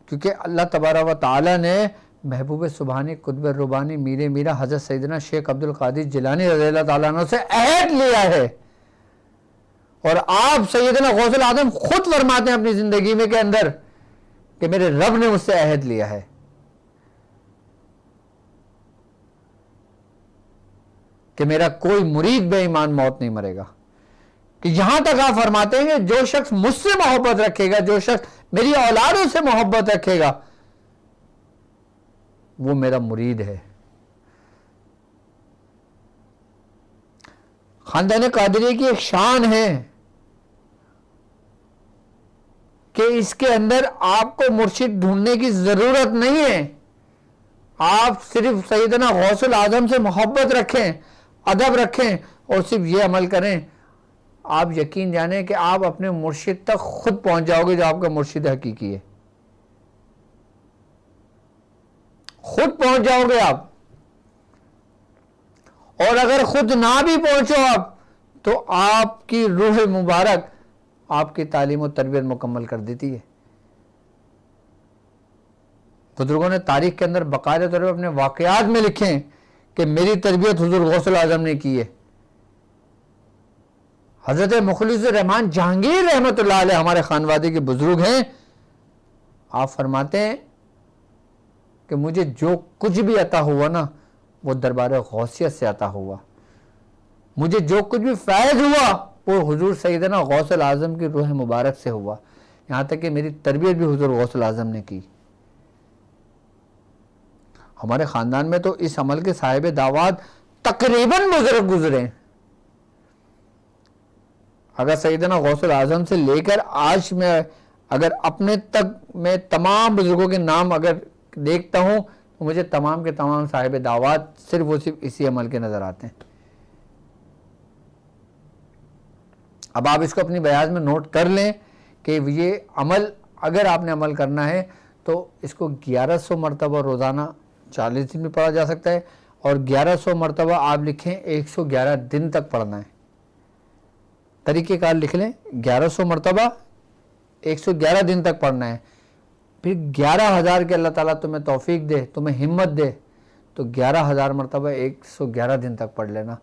क्योंकि अल्लाह तबारा व तआला ने महबूब सुबहानी कुतुब रुबानी मीरे मीरा हज़रत सैयदना शेख अब्दुल कादिर जिलानी रज़ियल्लाहु ताला अन्हु से अहद लिया है। और आप सैयदना गौसुल आज़म खुद फरमाते हैं अपनी ज़िंदगी में के अंदर कि मेरे रब ने मुझसे अहद लिया है कि मेरा कोई मुरीद बेईमान मौत नहीं मरेगा। कि यहां तक आप फरमाते हैं कि जो शख्स मुझसे मोहब्बत रखेगा, जो शख्स मेरी औलादों से मोहब्बत रखेगा, वो मेरा मुरीद है। खानदान कादरी की एक शान है कि इसके अंदर आपको मुर्शिद ढूंढने की जरूरत नहीं है। आप सिर्फ सैयदना गौसुल आजम से मोहब्बत रखें, अदब रखें और सिर्फ ये अमल करें, आप यकीन जानें कि आप अपने मुर्शिद तक खुद पहुंच जाओगे, जो आपका मुर्शिद हकीकी है। खुद पहुंच जाओगे आप। और अगर खुद ना भी पहुंचो आप, तो आपकी रूह मुबारक आपकी तालीम और तरबियत मुकम्मल कर देती है। बुजुर्गों ने तारीख के अंदर बाकायदा तौर पर अपने वाकयात में लिखे हैं कि मेरी तरबियत हुजूर गौसुल आजम ने की है। हजरत मुखलिसुर रहमान जहांगीर रहमतुल्लाह अलैह हमारे खानवादी के बुजुर्ग हैं। आप फरमाते हैं कि मुझे जो कुछ भी अता हुआ ना, वो दरबार गौसियत से अता हुआ। मुझे जो कुछ भी फैज़ हुआ वो हुजूर सैयदना गौसुल आजम की रूह मुबारक से हुआ। यहाँ तक कि मेरी तरबियत भी हुजूर गौसुल आजम ने की। हमारे ख़ानदान में तो इस अमल के साहिब दावत तकरीबन बुजुर्ग गुजरे। अगर सैयदना गौसुल आजम से लेकर आज मैं अगर अपने तक मैं तमाम बुजुर्गों के नाम अगर देखता हूँ, तो मुझे तमाम के तमाम साहिब दावत सिर्फ वो सिर्फ इसी अमल के नज़र आते हैं। अब आप इसको अपनी बयान में नोट कर लें कि ये अमल अगर आपने अमल करना है तो इसको 1100 मरतबा रोज़ाना 40 दिन में पढ़ा जा सकता है, और 1100 मरतबा आप लिखें 111 दिन तक पढ़ना है। तरीक़ेकार लिख लें, 1100 मरतबा 111 दिन तक पढ़ना है। फिर 11,000 के अल्लाह ताला तुम्हें तौफीक दे, तुम्हें हिम्मत दे, तो 11,000 मरतबा 111 दिन तक पढ़ लेना।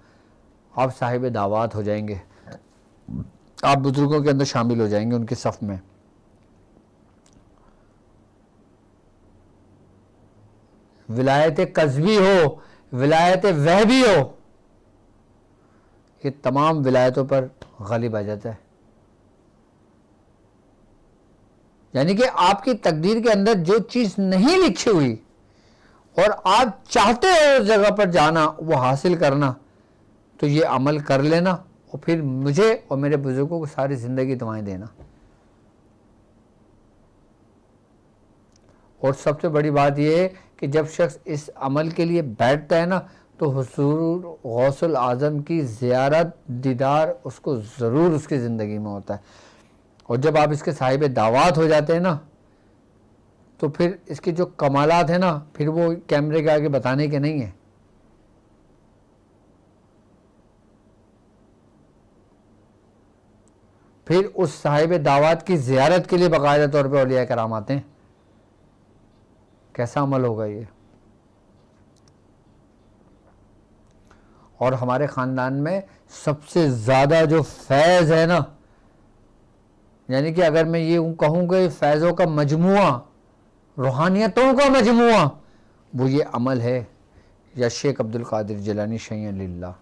आप साहिब दावत हो जाएंगे, आप बुजुर्गों के अंदर शामिल हो जाएंगे, उनके सफ में। विलायत कज़बी हो, विलायत वहबी हो, ये तमाम विलायतों पर गालिब आ जाता है। यानी कि आपकी तकदीर के अंदर जो चीज़ नहीं लिखी हुई और आप चाहते हो उस जगह पर जाना, वो हासिल करना, तो ये अमल कर लेना और फिर मुझे और मेरे बुजुर्गों को सारी ज़िंदगी दुआएं देना। और सबसे बड़ी बात यह है कि जब शख्स इस अमल के लिए बैठता है ना, तो हुजूर गौसुल आज़म की ज़ियारत दीदार उसको ज़रूर उसकी ज़िंदगी में होता है। और जब आप इसके साहिब दावत हो जाते हैं ना, तो फिर इसके जो कमालात हैं ना, फिर वो कैमरे के आगे बताने के नहीं है। फिर उस साहिब दावत की ज़ियारत के लिए बाकायदा तौर पर औलिया कराम आते हैं। कैसा अमल होगा ये। और हमारे ख़ानदान में सबसे ज़्यादा जो फैज़ है ना, यानी कि अगर मैं ये कहूँ कि फैज़ों का मजमुआ, रूहानियतों का मजमुआ, वो ये अमल है, या शेख अब्दुल कादिर जिलानी शय्यन लिल्लाह।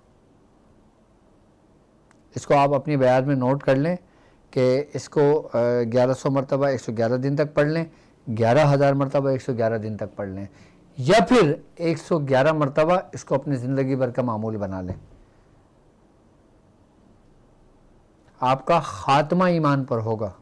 इसको आप अपनी बयान में नोट कर लें कि इसको 1100 मरतबा 111 दिन तक पढ़ लें, 11,000 मरतबा 111 दिन तक पढ़ लें, या फिर 111 मरतबा इसको अपनी ज़िंदगी भर का मामूल बना लें। आपका खात्मा ईमान पर होगा।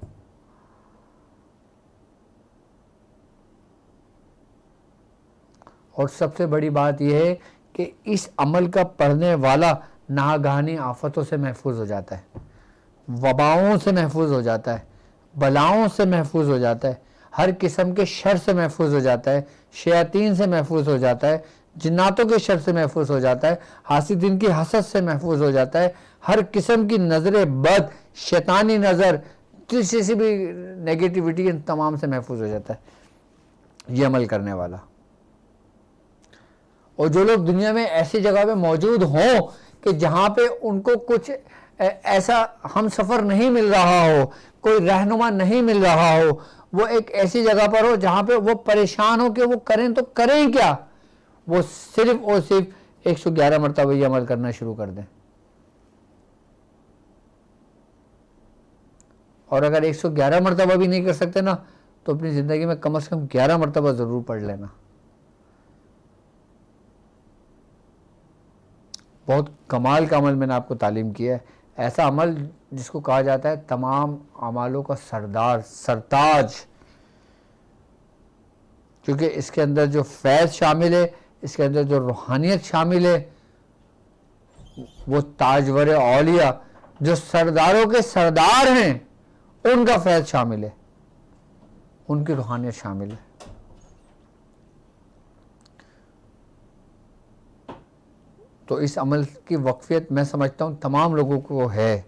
और सबसे बड़ी बात यह है कि इस अमल का पढ़ने वाला नागानी आफतों से महफूज हो जाता है, वबाओं से महफूज हो जाता है, बलाओं से महफूज हो जाता है, हर किस्म के शर से महफूज हो जाता है, शयातीन से महफूज हो जाता है, जिन्नातों के शर से महफूज हो जाता है, हासिदीन की हसद से महफूज हो जाता है, हर किस्म की नज़रें बद, शैतानी नज़र, किसी भी नेगेटिविटी, इन तमाम से महफूज हो जाता है ये अमल करने वाला। और जो लोग दुनिया में ऐसी जगह पे मौजूद हों कि जहाँ पे उनको कुछ ऐसा हम सफ़र नहीं मिल रहा हो, कोई रहनुमा नहीं मिल रहा हो, वो एक ऐसी जगह पर हो जहाँ पे वो परेशान हो कि वो करें तो करें क्या, वो सिर्फ और सिर्फ 111 मरतबा ये अमल करना शुरू कर दें। और अगर 111 मरतबा भी नहीं कर सकते ना, तो अपनी ज़िंदगी में कम से कम 11 मरतबा ज़रूर पढ़ लेना। बहुत कमाल का अमल मैंने आपको तालीम किया है, ऐसा अमल जिसको कहा जाता है तमाम अमालों का सरदार, सरताज, क्योंकि इसके अंदर जो फैज़ शामिल है, इसके अंदर जो रूहानियत शामिल है, वो ताजवर औलिया जो सरदारों के सरदार हैं उनका फैज़ शामिल है, उनकी रूहानियत शामिल है। तो इस अमल की वक्फियत मैं समझता हूँ तमाम लोगों को है,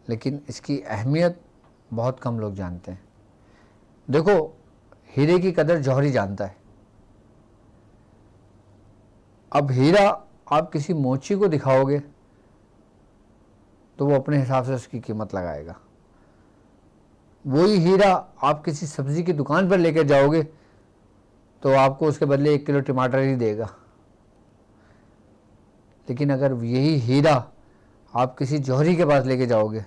लेकिन इसकी अहमियत बहुत कम लोग जानते हैं। देखो, हीरे की कदर जौहरी जानता है। अब हीरा आप किसी मोची को दिखाओगे तो वो अपने हिसाब से उसकी कीमत लगाएगा। वही हीरा आप किसी सब्जी की दुकान पर लेकर जाओगे तो आपको उसके बदले 1 किलो टमाटर ही देगा। लेकिन अगर यही हीरा आप किसी जौहरी के पास लेके जाओगे,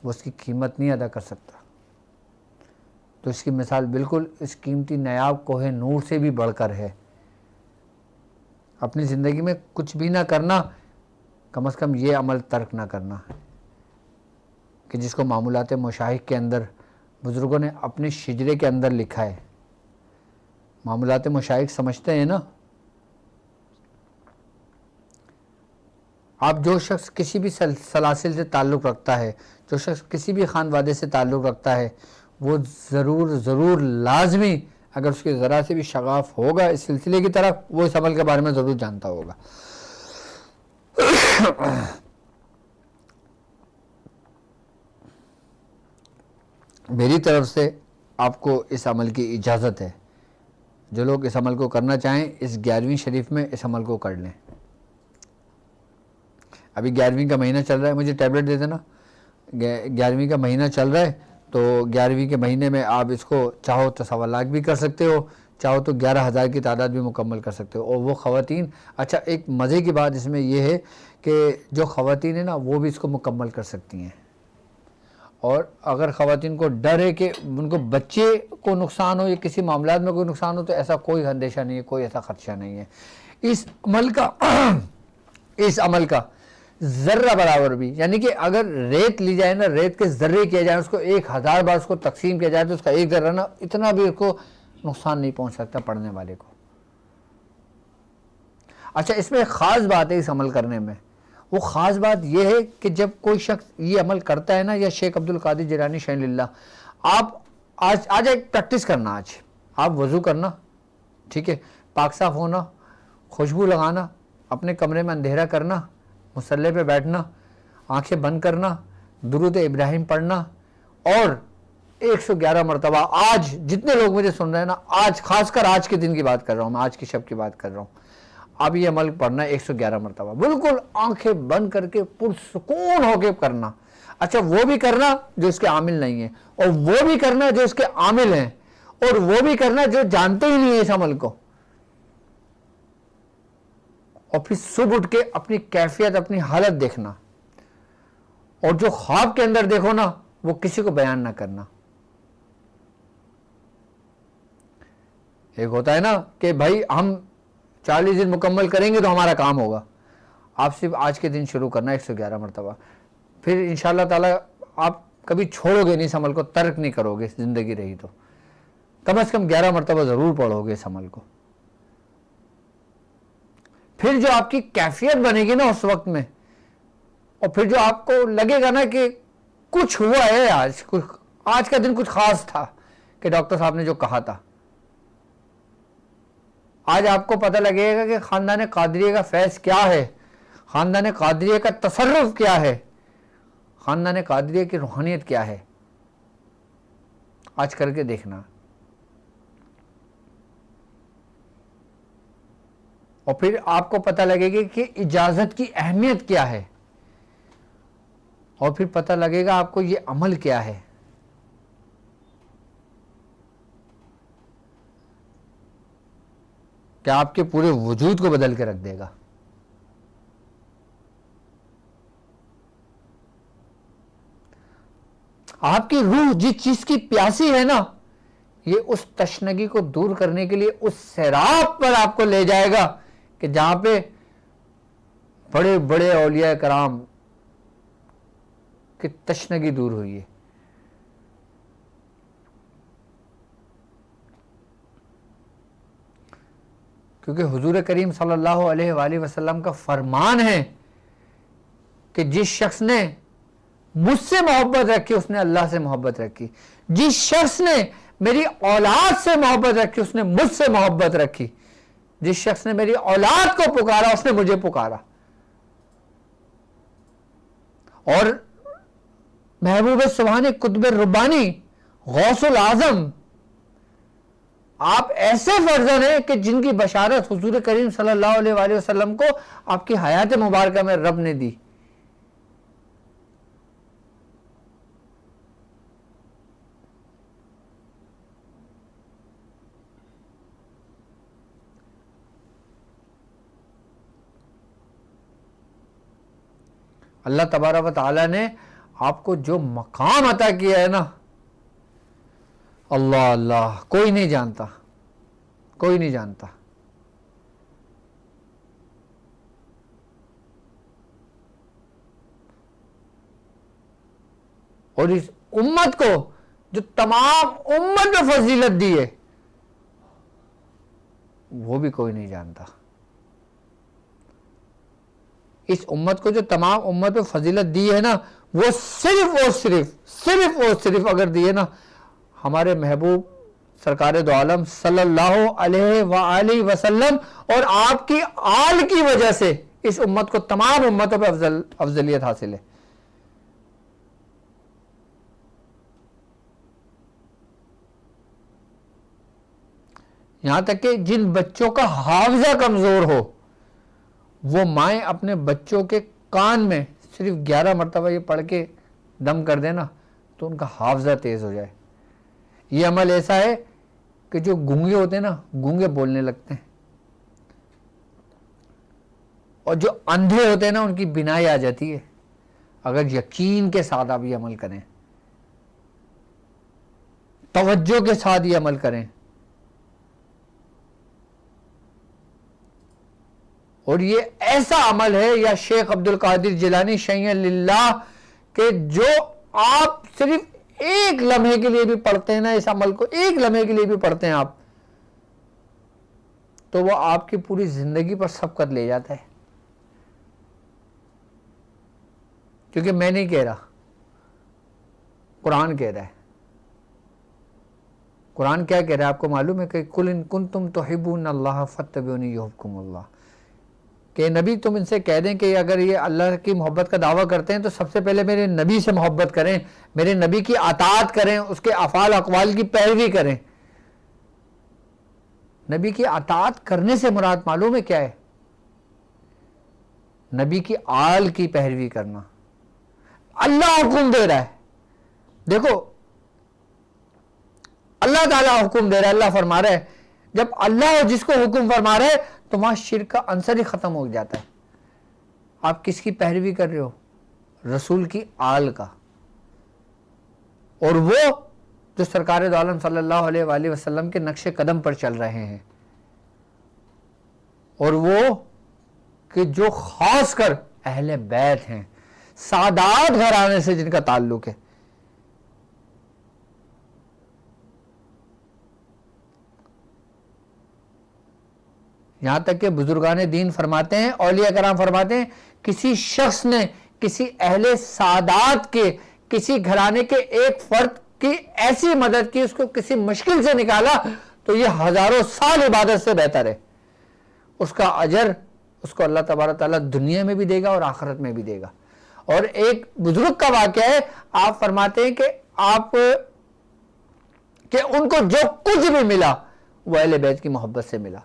वो उसकी कीमत नहीं अदा कर सकता। तो इसकी मिसाल बिल्कुल इस कीमती नायाब कोहे नूर से भी बढ़कर है। अपनी ज़िंदगी में कुछ भी ना करना, कम से कम ये अमल तर्क ना करना कि जिसको मामूलात मुशाहिक के अंदर बुज़ुर्गों ने अपने शिजरे के अंदर लिखा है। मामूलात मुशाहिक समझते हैं ना? आप जो शख्स किसी भी सलासिल से ताल्लुक़ रखता है, जो शख्स किसी भी खानवादे से ताल्लुक़ रखता है, वो ज़रूर लाजमी, अगर उसकी ज़रा से भी शगाफ होगा इस सिलसिले की तरफ, वो इस अमल के बारे में ज़रूर जानता होगा। मेरी तरफ से आपको इस अमल की इजाज़त है। जो लोग इस अमल को करना चाहें, इस 11वीं शरीफ में इस अमल को कर लें। अभी 11वीं का महीना चल रहा है, मुझे टैबलेट दे देना। 11वीं का महीना चल रहा है, तो 11वीं के महीने में आप इसको चाहो तो 1.25 लाख भी कर सकते हो, चाहो तो 11,000 की तादाद भी मुकम्मल कर सकते हो। और वो ख़वातीन, अच्छा एक मज़े की बात इसमें यह है कि जो ख़वातीन है ना, वो भी इसको मुकम्मल कर सकती हैं। और अगर ख़वातीन को डर है कि उनको बच्चे को नुकसान हो या किसी मामलात में कोई नुकसान हो, तो ऐसा कोई अंदेशा नहीं है, कोई ऐसा ख़दशा नहीं है। इस अमल का ज़र्रा बराबर भी, यानी कि अगर रेत ली जाए ना, रेत के ज़र्रे किया जाए, उसको 1000 बार उसको तकसीम किया जाए, तो उसका एक ज़र्रा ना इतना भी उसको नुकसान नहीं पहुंच सकता पढ़ने वाले को। अच्छा, इसमें ख़ास बात है इस अमल करने में, वो ख़ास बात यह है कि जब कोई शख्स ये अमल करता है ना, या शेख अब्दुल कादिर जिलानी शैनिल्लाह, आप आज एक प्रैक्टिस करना। आज आप वज़ू करना, ठीक है, पाक साफ़ होना, खुशबू लगाना, अपने कमरे में अंधेरा करना, मुसल्ले पे बैठना, आंखें बंद करना, दुरूद इब्राहिम पढ़ना, और 111 मरतबा, आज जितने लोग मुझे सुन रहे हैं ना, आज खासकर आज के दिन की बात कर रहा हूँ मैं, आज की शब की बात कर रहा हूँ, आप ये अमल पढ़ना 111 मरतबा, बिल्कुल आंखें बंद करके पुरसुकून होके करना। अच्छा, वो भी करना जो इसके आमिल नहीं है, और वो भी करना जो इसके आमिल हैं, और वो भी करना जो जानते ही नहीं है इस अमल को। और फिर सुबह उठ के अपनी कैफियत, अपनी हालत देखना, और जो ख्वाब के अंदर देखो ना, वो किसी को बयान ना करना। एक होता है ना कि भाई हम 40 दिन मुकम्मल करेंगे तो हमारा काम होगा। आप सिर्फ आज के दिन शुरू करना 111 मरतबा, फिर इंशाअल्लाह ताला आप कभी छोड़ोगे नहीं इस अमल को, तर्क नहीं करोगे, ज़िंदगी रही तो कम से कम 11 मरतबा ज़रूर पढ़ोगे इस अमल को। फिर जो आपकी कैफियत बनेगी ना उस वक्त में, और फिर जो आपको लगेगा ना कि कुछ हुआ है आज, कुछ आज का दिन कुछ खास था कि डॉक्टर साहब ने जो कहा था। आज आपको पता लगेगा कि खानदान कादरिया का फैज क्या है, खानदान कादरिया का तसर्रुफ क्या है, खानदान कादरिया की रूहानियत क्या है। आज करके देखना, और फिर आपको पता लगेगा कि इजाजत की अहमियत क्या है, और फिर पता लगेगा आपको ये अमल क्या है। क्या आपके पूरे वजूद को बदल के रख देगा। आपकी रूह जिस चीज की प्यासी है ना, ये उस तशनगी को दूर करने के लिए उस सैराब पर आपको ले जाएगा कि जहां पे बड़े बड़े औलिया कराम की तशनगी दूर हुई है। क्योंकि हुजूर करीम सल्लल्लाहु अलैहि वसल्लम का फरमान है कि जिस शख्स ने मुझसे मोहब्बत रखी उसने अल्लाह से मोहब्बत रखी, जिस शख्स ने मेरी औलाद से मोहब्बत रखी उसने मुझसे मोहब्बत रखी, जिस शख्स ने मेरी औलाद को पुकारा उसने मुझे पुकारा। और महबूब सुभानी कुतुब रुब्बानी गौसुल आजम आप ऐसे फर्जन हैं कि जिनकी बशारत हुजूर करीम सल्लल्लाहु अलैहि वसल्लम को आपकी हयात मुबारक में रब ने दी। अल्लाह तबारक व तआला ने आपको जो मकाम अता किया है ना, अल्लाह अल्लाह, कोई नहीं जानता, कोई नहीं जानता। और इस उम्मत को जो तमाम उम्मत में फजीलत दी है वो भी कोई नहीं जानता। इस उम्मत को जो तमाम उम्मत में फजीलत दी है ना, वो सिर्फ और सिर्फ अगर दी है ना हमारे महबूब सरकार दो आलम सल्लल्लाहु अलैहि वसल्लम और आपकी आल की वजह से इस उम्मत को तमाम उम्मतों पर अफजलियत हासिल है। यहां तक कि जिन बच्चों का हाफजा कमजोर हो वो माएँ अपने बच्चों के कान में सिर्फ 11 मरतबा ये पढ़ के दम कर देना तो उनका हाफजा तेज हो जाए। ये अमल ऐसा है कि जो गूंगे होते हैं ना, गूंगे बोलने लगते हैं, और जो अंधे होते हैं ना उनकी बिनाई आ जाती है अगर यकीन के साथ आप ये अमल करें, तवज्जो के साथ ये अमल करें। और ये ऐसा अमल है या शेख अब्दुल कादिर जिलानी शैय्यन लिल्लाह के जो आप सिर्फ एक लम्हे के लिए भी पढ़ते हैं ना, इस अमल को एक लम्हे के लिए भी पढ़ते हैं आप, तो वो आपकी पूरी जिंदगी पर सबकत ले जाता है। क्योंकि मैं नहीं कह रहा, कुरान कह रहा है। कुरान क्या कह रहा है आपको मालूम है कि कुल इन कुंतुम तुहिब्बूनल्लाह फत्तबिऊनी युहिब्बुकुमुल्लाह, कि नबी तुम इनसे कह दें कि अगर ये अल्लाह की मोहब्बत का दावा करते हैं तो सबसे पहले मेरे नबी से मोहब्बत करें, मेरे नबी की अताअत करें, उसके अफ़ाल अक़वाल की पैरवी करें। नबी की अताअत करने से मुराद मालूम है क्या है? नबी की आल की पैरवी करना। अल्लाह हुक्म दे रहा है, देखो अल्लाह ताला हुक्म दे रहा है, अल्लाह फरमा रहा है। जब अल्लाह जिसको हुक्म फरमा रहा है तो वहां शिर्क का अंसर ही खत्म हो जाता है। आप किसकी पैरवी कर रहे हो? रसूल की आल का। और वो जो सरकार दो आलम सल्लल्लाहु अलैहि वसल्लम के नक्शे कदम पर चल रहे हैं, और वो कि जो खास कर अहले बैत हैं, सादात घराने से जिनका ताल्लुक है। यहां तक कि बुजुर्गान दीन फरमाते हैं, औलिया कराम फरमाते हैं, किसी शख्स ने किसी अहले सादात के किसी घराने के एक फर्द की ऐसी मदद की, उसको किसी मुश्किल से निकाला, तो ये हजारों साल इबादत से बेहतर है। उसका अजर उसको अल्लाह तबारक ताला दुनिया में भी देगा और आखिरत में भी देगा। और एक बुजुर्ग का वाकया है, आप फरमाते हैं कि उनको जो कुछ भी मिला वो अहले बैत की मोहब्बत से मिला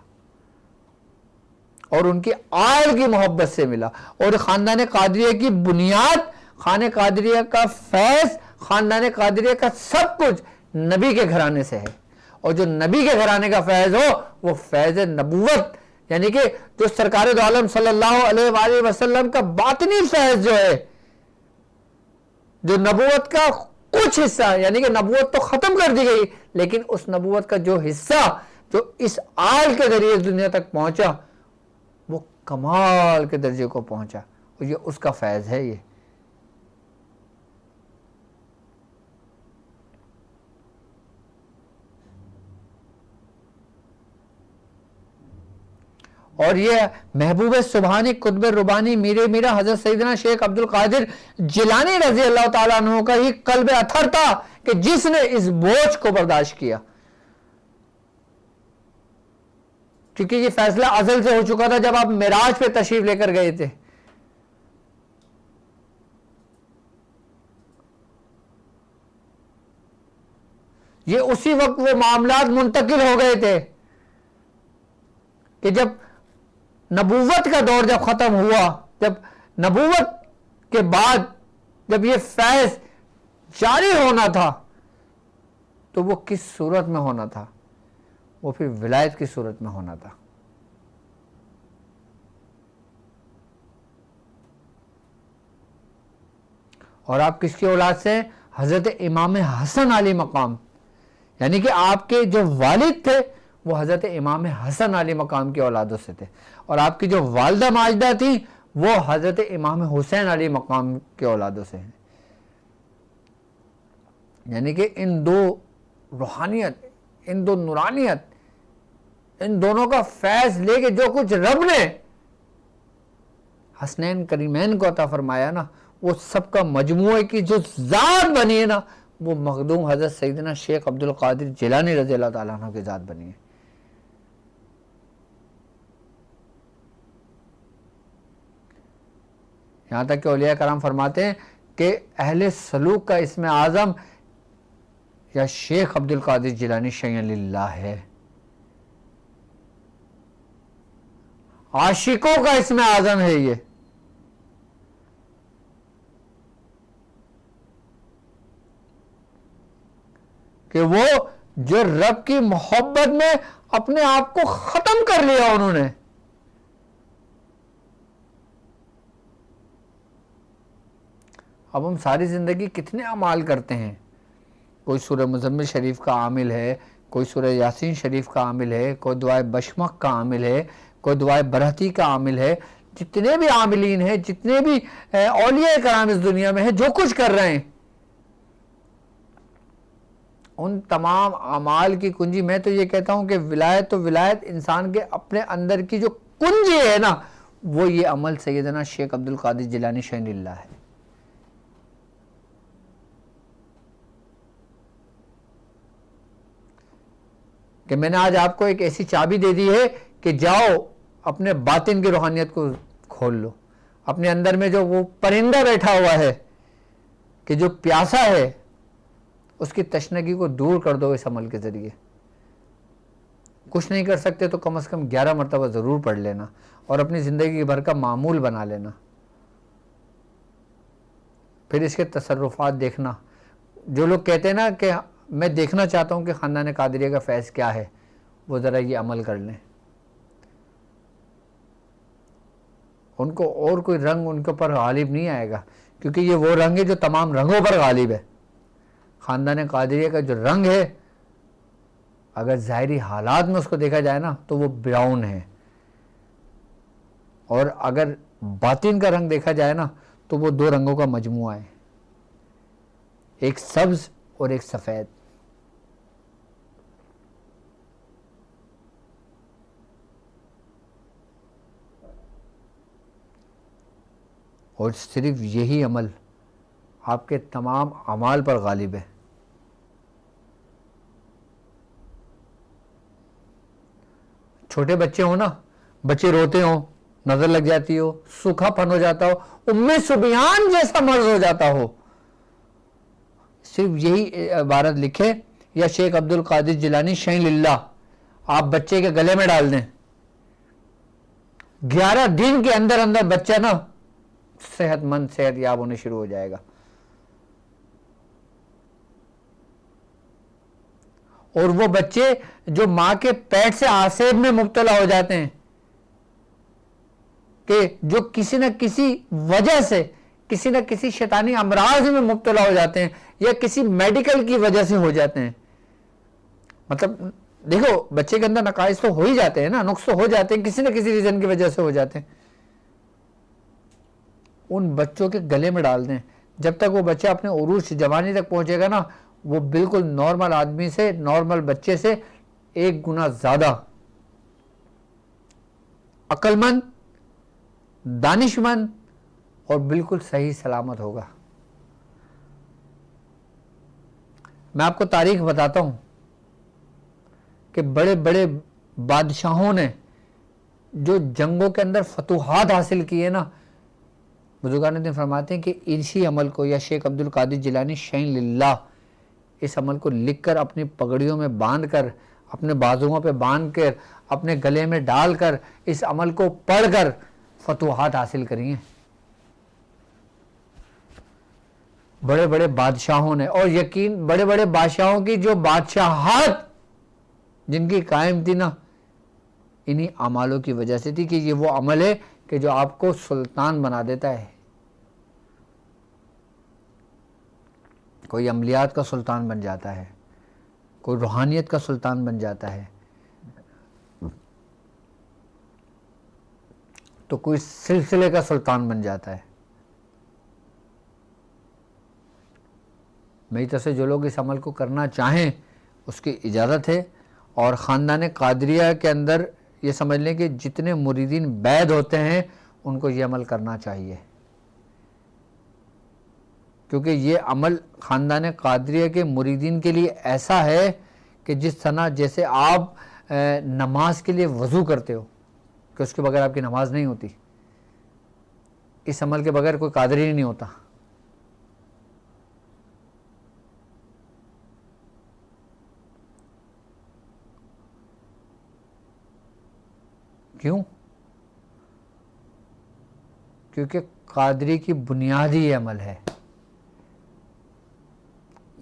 और उनकी आल की मोहब्बत से मिला। और खानदान कादरिया की बुनियाद, खाने कादरिया का फैज, खानदान कादरिया का सब कुछ नबी के घराने से है। और जो नबी के घराने का फैज हो वो फैज नबूवत, यानी कि जो सरकार दो आलम सल्लल्लाहु अलैहि वसल्लम का बातनी फैज जो है, जो नबूवत का कुछ हिस्सा, यानी कि नबूवत तो खत्म कर दी गई, लेकिन उस नबूवत का जो हिस्सा जो इस आल के जरिए दुनिया तक पहुंचा वो कमाल के दर्जे को पहुंचा, और ये उसका फैज है। ये और ये महबूब सुबहानी कुतुब रुबानी मीरा हजरत सैयदना शेख अब्दुल कादिर जिलानी रजी अल्लाह ताला अन्हु का ही कल्ब अथर था कि जिसने इस बोझ को बर्दाश्त किया, क्योंकि ये फैसला अजल से हो चुका था जब आप मिराज पे तशरीफ लेकर गए थे। ये उसी वक्त वो मामलात मुंतकिल हो गए थे कि जब नबूवत का दौर जब खत्म हुआ, जब नबूवत के बाद जब ये फैज जारी होना था, तो वो किस सूरत में होना था? वो फिर विलायत की सूरत में होना था। और आप किसकी औलाद से? हजरत इमाम हसन अली मकाम, यानी कि आपके जो वालिद थे वो हजरत इमाम हसन अली मकाम की औलादों से थे, और आपकी जो वालदा माजदा थी वो हजरत इमाम हुसैन अली मकाम की औलादों से हैं। यानी कि इन दो रूहानियत, इन दो नूरानियत, इन दोनों का फैज लेके जो कुछ रब ने हसनैन करीमैन को अता फरमाया ना, वो सबका मजमूए की जो जात बनी है ना, वो मखदूम हजरत सैयदना शेख अब्दुल कादिर जिलानी रज़ी अल्लाह ताला अन्हु की जात बनी है। यहाँ तक कि औलिया कराम फरमाते हैं कि अहले सलूक का इसमें आज़म या शेख अब्दुल कादिर जिलानी शय्यन लिल्लाह है, आशिकों का इसमें आज़म है ये। कि वो जो रब की मोहब्बत में अपने आप को खत्म कर लिया उन्होंने। अब हम सारी जिंदगी कितने अमाल करते हैं, कोई सूरह मुज़म्मिल शरीफ का आमिल है, कोई सूरह यासीन शरीफ का आमिल है, कोई दुआए बशमक का आमिल है, कोई दुआए बरहती का आमिल है। जितने भी आमिलीन हैं, जितने भी औलिया कराम इस दुनिया में हैं, जो कुछ कर रहे हैं, उन तमाम अमाल की कुंजी, मैं तो ये कहता हूं कि विलायत तो विलायत इंसान के अपने अंदर की जो कुंजी है ना, वो ये अमल सैयदना शेख अब्दुल कादिर जिलानी शय्यन लिल्लाह है। कि मैंने आज आपको एक ऐसी चाबी दे दी है कि जाओ अपने बातिन की रूहानियत को खोल लो। अपने अंदर में जो वो परिंदा बैठा हुआ है कि जो प्यासा है, उसकी तशनगी को दूर कर दो इस अमल के ज़रिए। कुछ नहीं कर सकते तो कम से कम 11 मरतबा ज़रूर पढ़ लेना और अपनी ज़िंदगी भर का मामूल बना लेना। फिर इसके तसर्रुफ़ात देखना। जो लोग कहते हैं ना कि मैं देखना चाहता हूँ कि ख़ानदान कादरिया का फैज़ क्या है, वो ज़रा ये अमल कर लें। उनको और कोई रंग उनके ऊपर गालिब नहीं आएगा, क्योंकि ये वो रंग है जो तमाम रंगों पर गालिब है। ख़ानदान कादरिया का जो रंग है, अगर ज़ाहिरी हालात में उसको देखा जाए ना तो वो ब्राउन है, और अगर बातिन का रंग देखा जाए ना तो वो दो रंगों का मजमुआ है, एक सब्ज़ और एक सफ़ेद। और सिर्फ यही अमल आपके तमाम अमाल पर गालिब है। छोटे बच्चे हो ना, बच्चे रोते हो, नजर लग जाती हो, सूखापन हो जाता हो, उम्मे सुबियान जैसा मर्ज हो जाता हो, सिर्फ यही इबारत लिखे या शेख अब्दुल कादिर जिलानी शैन लिल्लाह आप बच्चे के गले में डाल दें, 11 दिन के अंदर अंदर बच्चा ना सेहतमंद सेहतयाब होने शुरू हो जाएगा। और वो बच्चे जो मां के पेट से आसेब में मुब्तला हो जाते हैं, कि जो किसी न किसी वजह से किसी न किसी शैतानी अमराज में मुब्तला हो जाते हैं या किसी मेडिकल की वजह से हो जाते हैं, मतलब देखो बच्चे के अंदर नकाइस तो हो ही जाते हैं ना, नुक्स तो हो जाते हैं, किसी न किसी रीजन की वजह से हो जाते हैं। उन बच्चों के गले में डाल दें, जब तक वो बच्चा अपने उरूज जवानी तक पहुंचेगा ना, वो बिल्कुल नॉर्मल आदमी से, नॉर्मल बच्चे से 1 गुना ज्यादा अक्लमंद, दानिशमंद और बिल्कुल सही सलामत होगा। मैं आपको तारीख बताता हूं कि बड़े बड़े बादशाहों ने जो जंगों के अंदर फतूहात हासिल किए ना, बुजुर्गान दिन फरमाते हैं कि इसी अमल को या शेख अब्दुल कादिर जिलानी शैन लिल्लाह इस अमल को लिखकर अपनी पगड़ियों में बांधकर, अपने बाजुओं पे बांधकर, अपने गले में डालकर, इस अमल को पढ़कर फतूहात हासिल करिए बड़े बड़े बादशाहों ने। और यकीन बड़े बड़े बादशाहों की जो बादशाहत जिनकी कायम थी ना, इन्हीं अमालों की वजह से थी कि ये वो अमल है कि जो आपको सुल्तान बना देता है। कोई अमलियात का सुल्तान बन जाता है, कोई रूहानियत का सुल्तान बन जाता है, तो कोई सिलसिले का सुल्तान बन जाता है। मेरी तरफ से जो लोग इस अमल को करना चाहें उसकी इजाज़त है। और ख़ानदान कादरिया के अंदर ये समझ लें कि जितने मुरीदीन बैद होते हैं उनको ये अमल करना चाहिए, क्योंकि ये अमल ख़ानदान कादरिया के मुरीदीन के लिए ऐसा है कि जिस तरह जैसे आप नमाज के लिए वज़ू करते हो कि उसके बगैर आपकी नमाज नहीं होती, इस अमल के बगैर कोई कादरी नहीं होता। क्यों? क्योंकि कादरी की बुनियाद ही ये अमल है,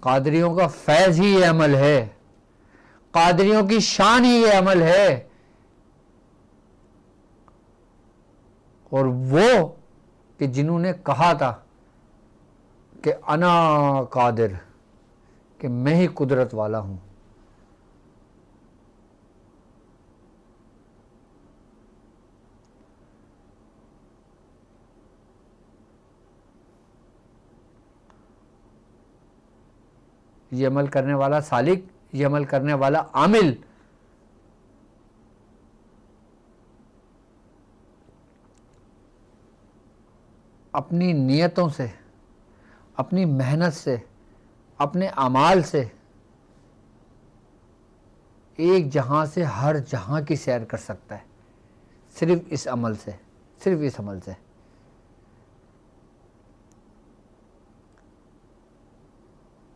कादरियों का फैज़ ही ये अमल है, कादरियों की शान ही ये अमल है। और वो कि जिन्होंने कहा था कि अना कादिर, कि मैं ही कुदरत वाला हूं, ये अमल करने वाला सालिक, ये अमल करने वाला आमिल अपनी नियतों से, अपनी मेहनत से, अपने अमाल से एक जहां से हर जहां की सैर कर सकता है, सिर्फ इस अमल से, सिर्फ इस अमल से।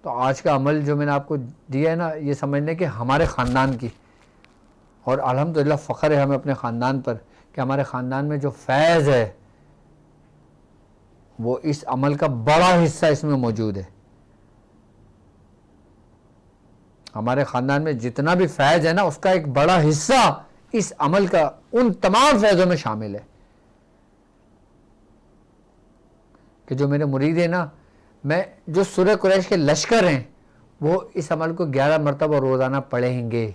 तो आज का अमल जो मैंने आपको दिया है ना, ये समझ लें कि हमारे ख़ानदान की, और अल्हम्दुलिल्लाह फ़ख्र है हमें अपने ख़ानदान पर कि हमारे ख़ानदान में जो फैज़ है वो इस अमल का बड़ा हिस्सा इसमें मौजूद है। हमारे ख़ानदान में जितना भी फैज़ है ना, उसका एक बड़ा हिस्सा इस अमल का उन तमाम फैज़ों में शामिल है कि जो मेरे मुरीद हैं ना, मैं जो सूरह कुरैश के लश्कर हैं वो इस अमल को 11 मरतबा रोज़ाना पढ़ेंगे।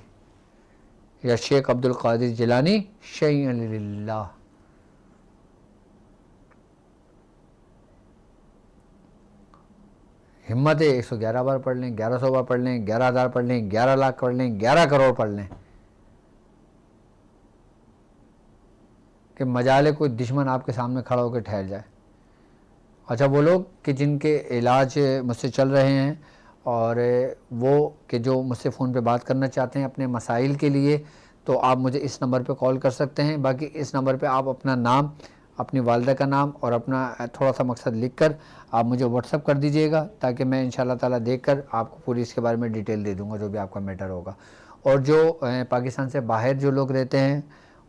या शेख अब्दुल कादिर जिलानी शैअन लिल्लाह। हिम्मत है 111 बार पढ़ लें, 1100 बार पढ़ लें, 11,000 पढ़ लें, 11 लाख पढ़ लें, 11 करोड़ पढ़ लें, कि मजाले कोई दुश्मन आपके सामने खड़ा होकर ठहर जाए। अच्छा, वो लोग कि जिनके इलाज मुझसे चल रहे हैं और वो कि जो मुझसे फ़ोन पे बात करना चाहते हैं अपने मसाइल के लिए, तो आप मुझे इस नंबर पे कॉल कर सकते हैं। बाकी इस नंबर पे आप अपना नाम, अपनी वालिदा का नाम और अपना थोड़ा सा मकसद लिख कर आप मुझे व्हाट्सअप कर दीजिएगा, ताकि मैं इंशाल्लाह ताला देखकर आपको पूरी इसके बारे में डिटेल दे दूँगा, जो भी आपका मैटर होगा। और जो पाकिस्तान से बाहर जो लोग रहते हैं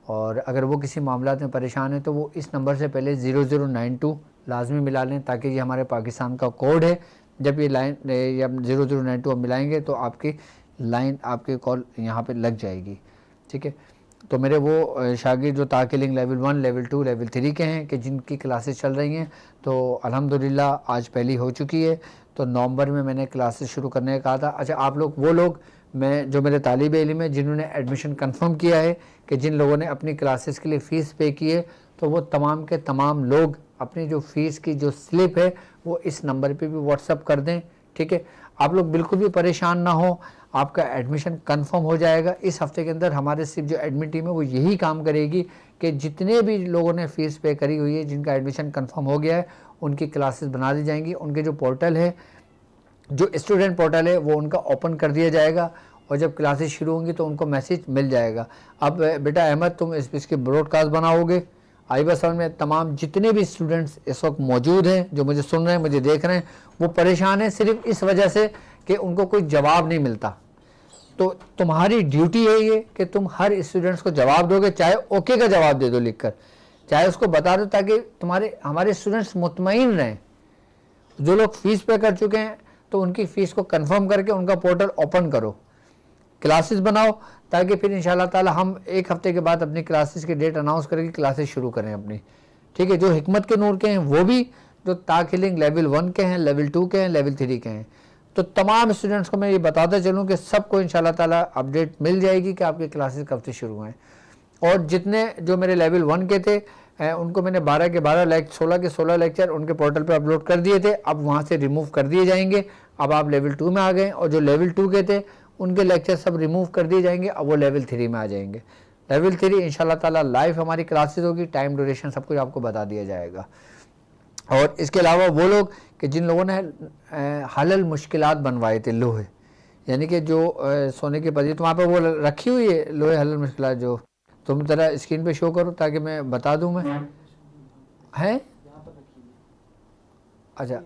और अगर वो किसी मामलात में परेशान हैं, तो वो इस नंबर से पहले 0092 लाजमी मिला लें, ताकि ये हमारे पाकिस्तान का कोड है। जब ये लाइन या 0092 आप मिलाएंगे तो आपकी लाइन, आपकी कॉल यहाँ पे लग जाएगी, ठीक है। तो मेरे वो शागिर्द जो ताकिलिंग लेवल 1, लेवल 2, लेवल 3 के हैं कि जिनकी क्लासेस चल रही हैं, तो अल्हम्दुलिल्लाह आज पहली हो चुकी है। तो नवंबर में मैंने क्लासेस शुरू करने का कहा था। अच्छा, आप लोग वो लोग मैं जो मेरे तालिब इल्म है जिन्होंने एडमिशन कंफर्म किया है, कि जिन लोगों ने अपनी क्लासेस के लिए फ़ीस पे की है, तो वो तमाम के तमाम लोग अपनी जो फ़ीस की जो स्लिप है वो इस नंबर पे भी व्हाट्सअप कर दें, ठीक है। आप लोग बिल्कुल भी परेशान ना हो, आपका एडमिशन कंफर्म हो जाएगा। इस हफ्ते के अंदर हमारे सिर्फ जो एडमिट टीम है वो यही काम करेगी कि जितने भी लोगों ने फ़ीस पे करी हुई है, जिनका एडमिशन कंफर्म हो गया है, उनकी क्लासेस बना दी जाएंगी। उनके जो पोर्टल है, जो स्टूडेंट पोर्टल है, वो उनका ओपन कर दिया जाएगा और जब क्लासेस शुरू होंगी तो उनको मैसेज मिल जाएगा। अब बेटा अहमद, तुम इसकी ब्रॉडकास्ट बनाओगे। आई बस समझ में, तमाम जितने भी स्टूडेंट्स इस वक्त मौजूद हैं, जो मुझे सुन रहे हैं, मुझे देख रहे हैं, वो परेशान हैं सिर्फ इस वजह से कि उनको कोई जवाब नहीं मिलता। तो तुम्हारी ड्यूटी है ये कि तुम हर स्टूडेंट्स को जवाब दोगे, चाहे ओके का जवाब दे दो लिखकर, चाहे उसको बता दो, ताकि हमारे स्टूडेंट्स मुतमईन रहें। जो लोग फ़ीस पे कर चुके हैं तो उनकी फ़ीस को कंफर्म करके उनका पोर्टल ओपन करो, क्लासेस बनाओ, ताकि फिर इंशाल्लाह ताला हम एक हफ्ते के बाद अपनी क्लासेस की डेट अनाउंस करके क्लासेस शुरू करें अपनी, ठीक है। जो हिकमत के नूर के हैं वो भी, जो ताकिलिंग लेवल 1 के हैं, लेवल 2 के हैं, लेवल 3 के हैं, तो तमाम स्टूडेंट्स को मैं ये बताता चलूँ कि सबको इंशाल्लाह ताला अपडेट मिल जाएगी कि आपकी क्लासेस कब से शुरू हैं। और जितने जो मेरे लेवल 1 के थे उनको मैंने 12 के 12 16 के 16 लेक्चर उनके पोर्टल पे अपलोड कर दिए थे, अब वहाँ से रिमूव कर दिए जाएंगे। अब आप लेवल 2 में आ गए, और जो लेवल 2 के थे उनके लेक्चर सब रिमूव कर दिए जाएंगे, अब वो लेवल 3 में आ जाएंगे। लेवल 3 इंशाल्लाह ताला लाइव हमारी क्लासेस होगी, टाइम ड्यूरेशन सब कुछ आपको बता दिया जाएगा। और इसके अलावा वो लोग कि जिन लोगों ने हलल मुश्किलात बनवाए थे, लोहे यानी कि जो सोने की पदी, तो वहाँ पर वो रखी हुई है लोहे हलल मुश्किलात, जो तुम ज़रा स्क्रीन पे शो करो ताकि मैं बता दूँ। मैं है अच्छा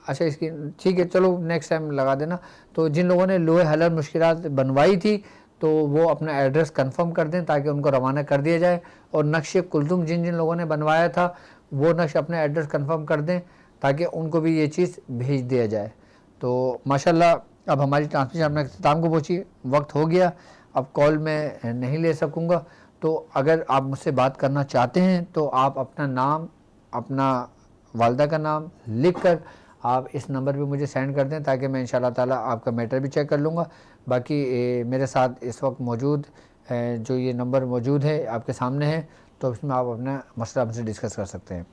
अच्छा इसकी, ठीक है, चलो नेक्स्ट टाइम लगा देना। तो जिन लोगों ने लोहे हलल मुश्किलात बनवाई थी, तो वो अपना एड्रेस कंफर्म कर दें ताकि उनको रवाना कर दिया जाए। और नक्श कुल्थुम जिन जिन लोगों ने बनवाया था, वो नक्श अपना एड्रेस कंफर्म कर दें ताकि उनको भी ये चीज़ भेज दिया जाए। तो माशाल्लाह अब हमारी ट्रांसमिशन अपने अख्ताम को पहुँची, वक्त हो गया, अब कॉल मैं नहीं ले सकूँगा। तो अगर आप मुझसे बात करना चाहते हैं तो आप अपना नाम, अपना वालिदा का नाम लिख कर आप इस नंबर पे मुझे सेंड कर दें, ताकि मैं इंशाल्लाह ताला आपका मैटर भी चेक कर लूँगा। बाकी मेरे साथ इस वक्त मौजूद जो ये नंबर मौजूद है आपके सामने है, तो इसमें आप अपना मसला हमसे डिस्कस कर सकते हैं।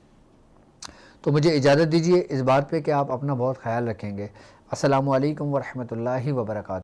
तो मुझे इजाज़त दीजिए इस बात पे कि आप अपना बहुत ख्याल रखेंगे। अस्सलामु अलैकुम व रहमतुल्लाहि व बरकातहू।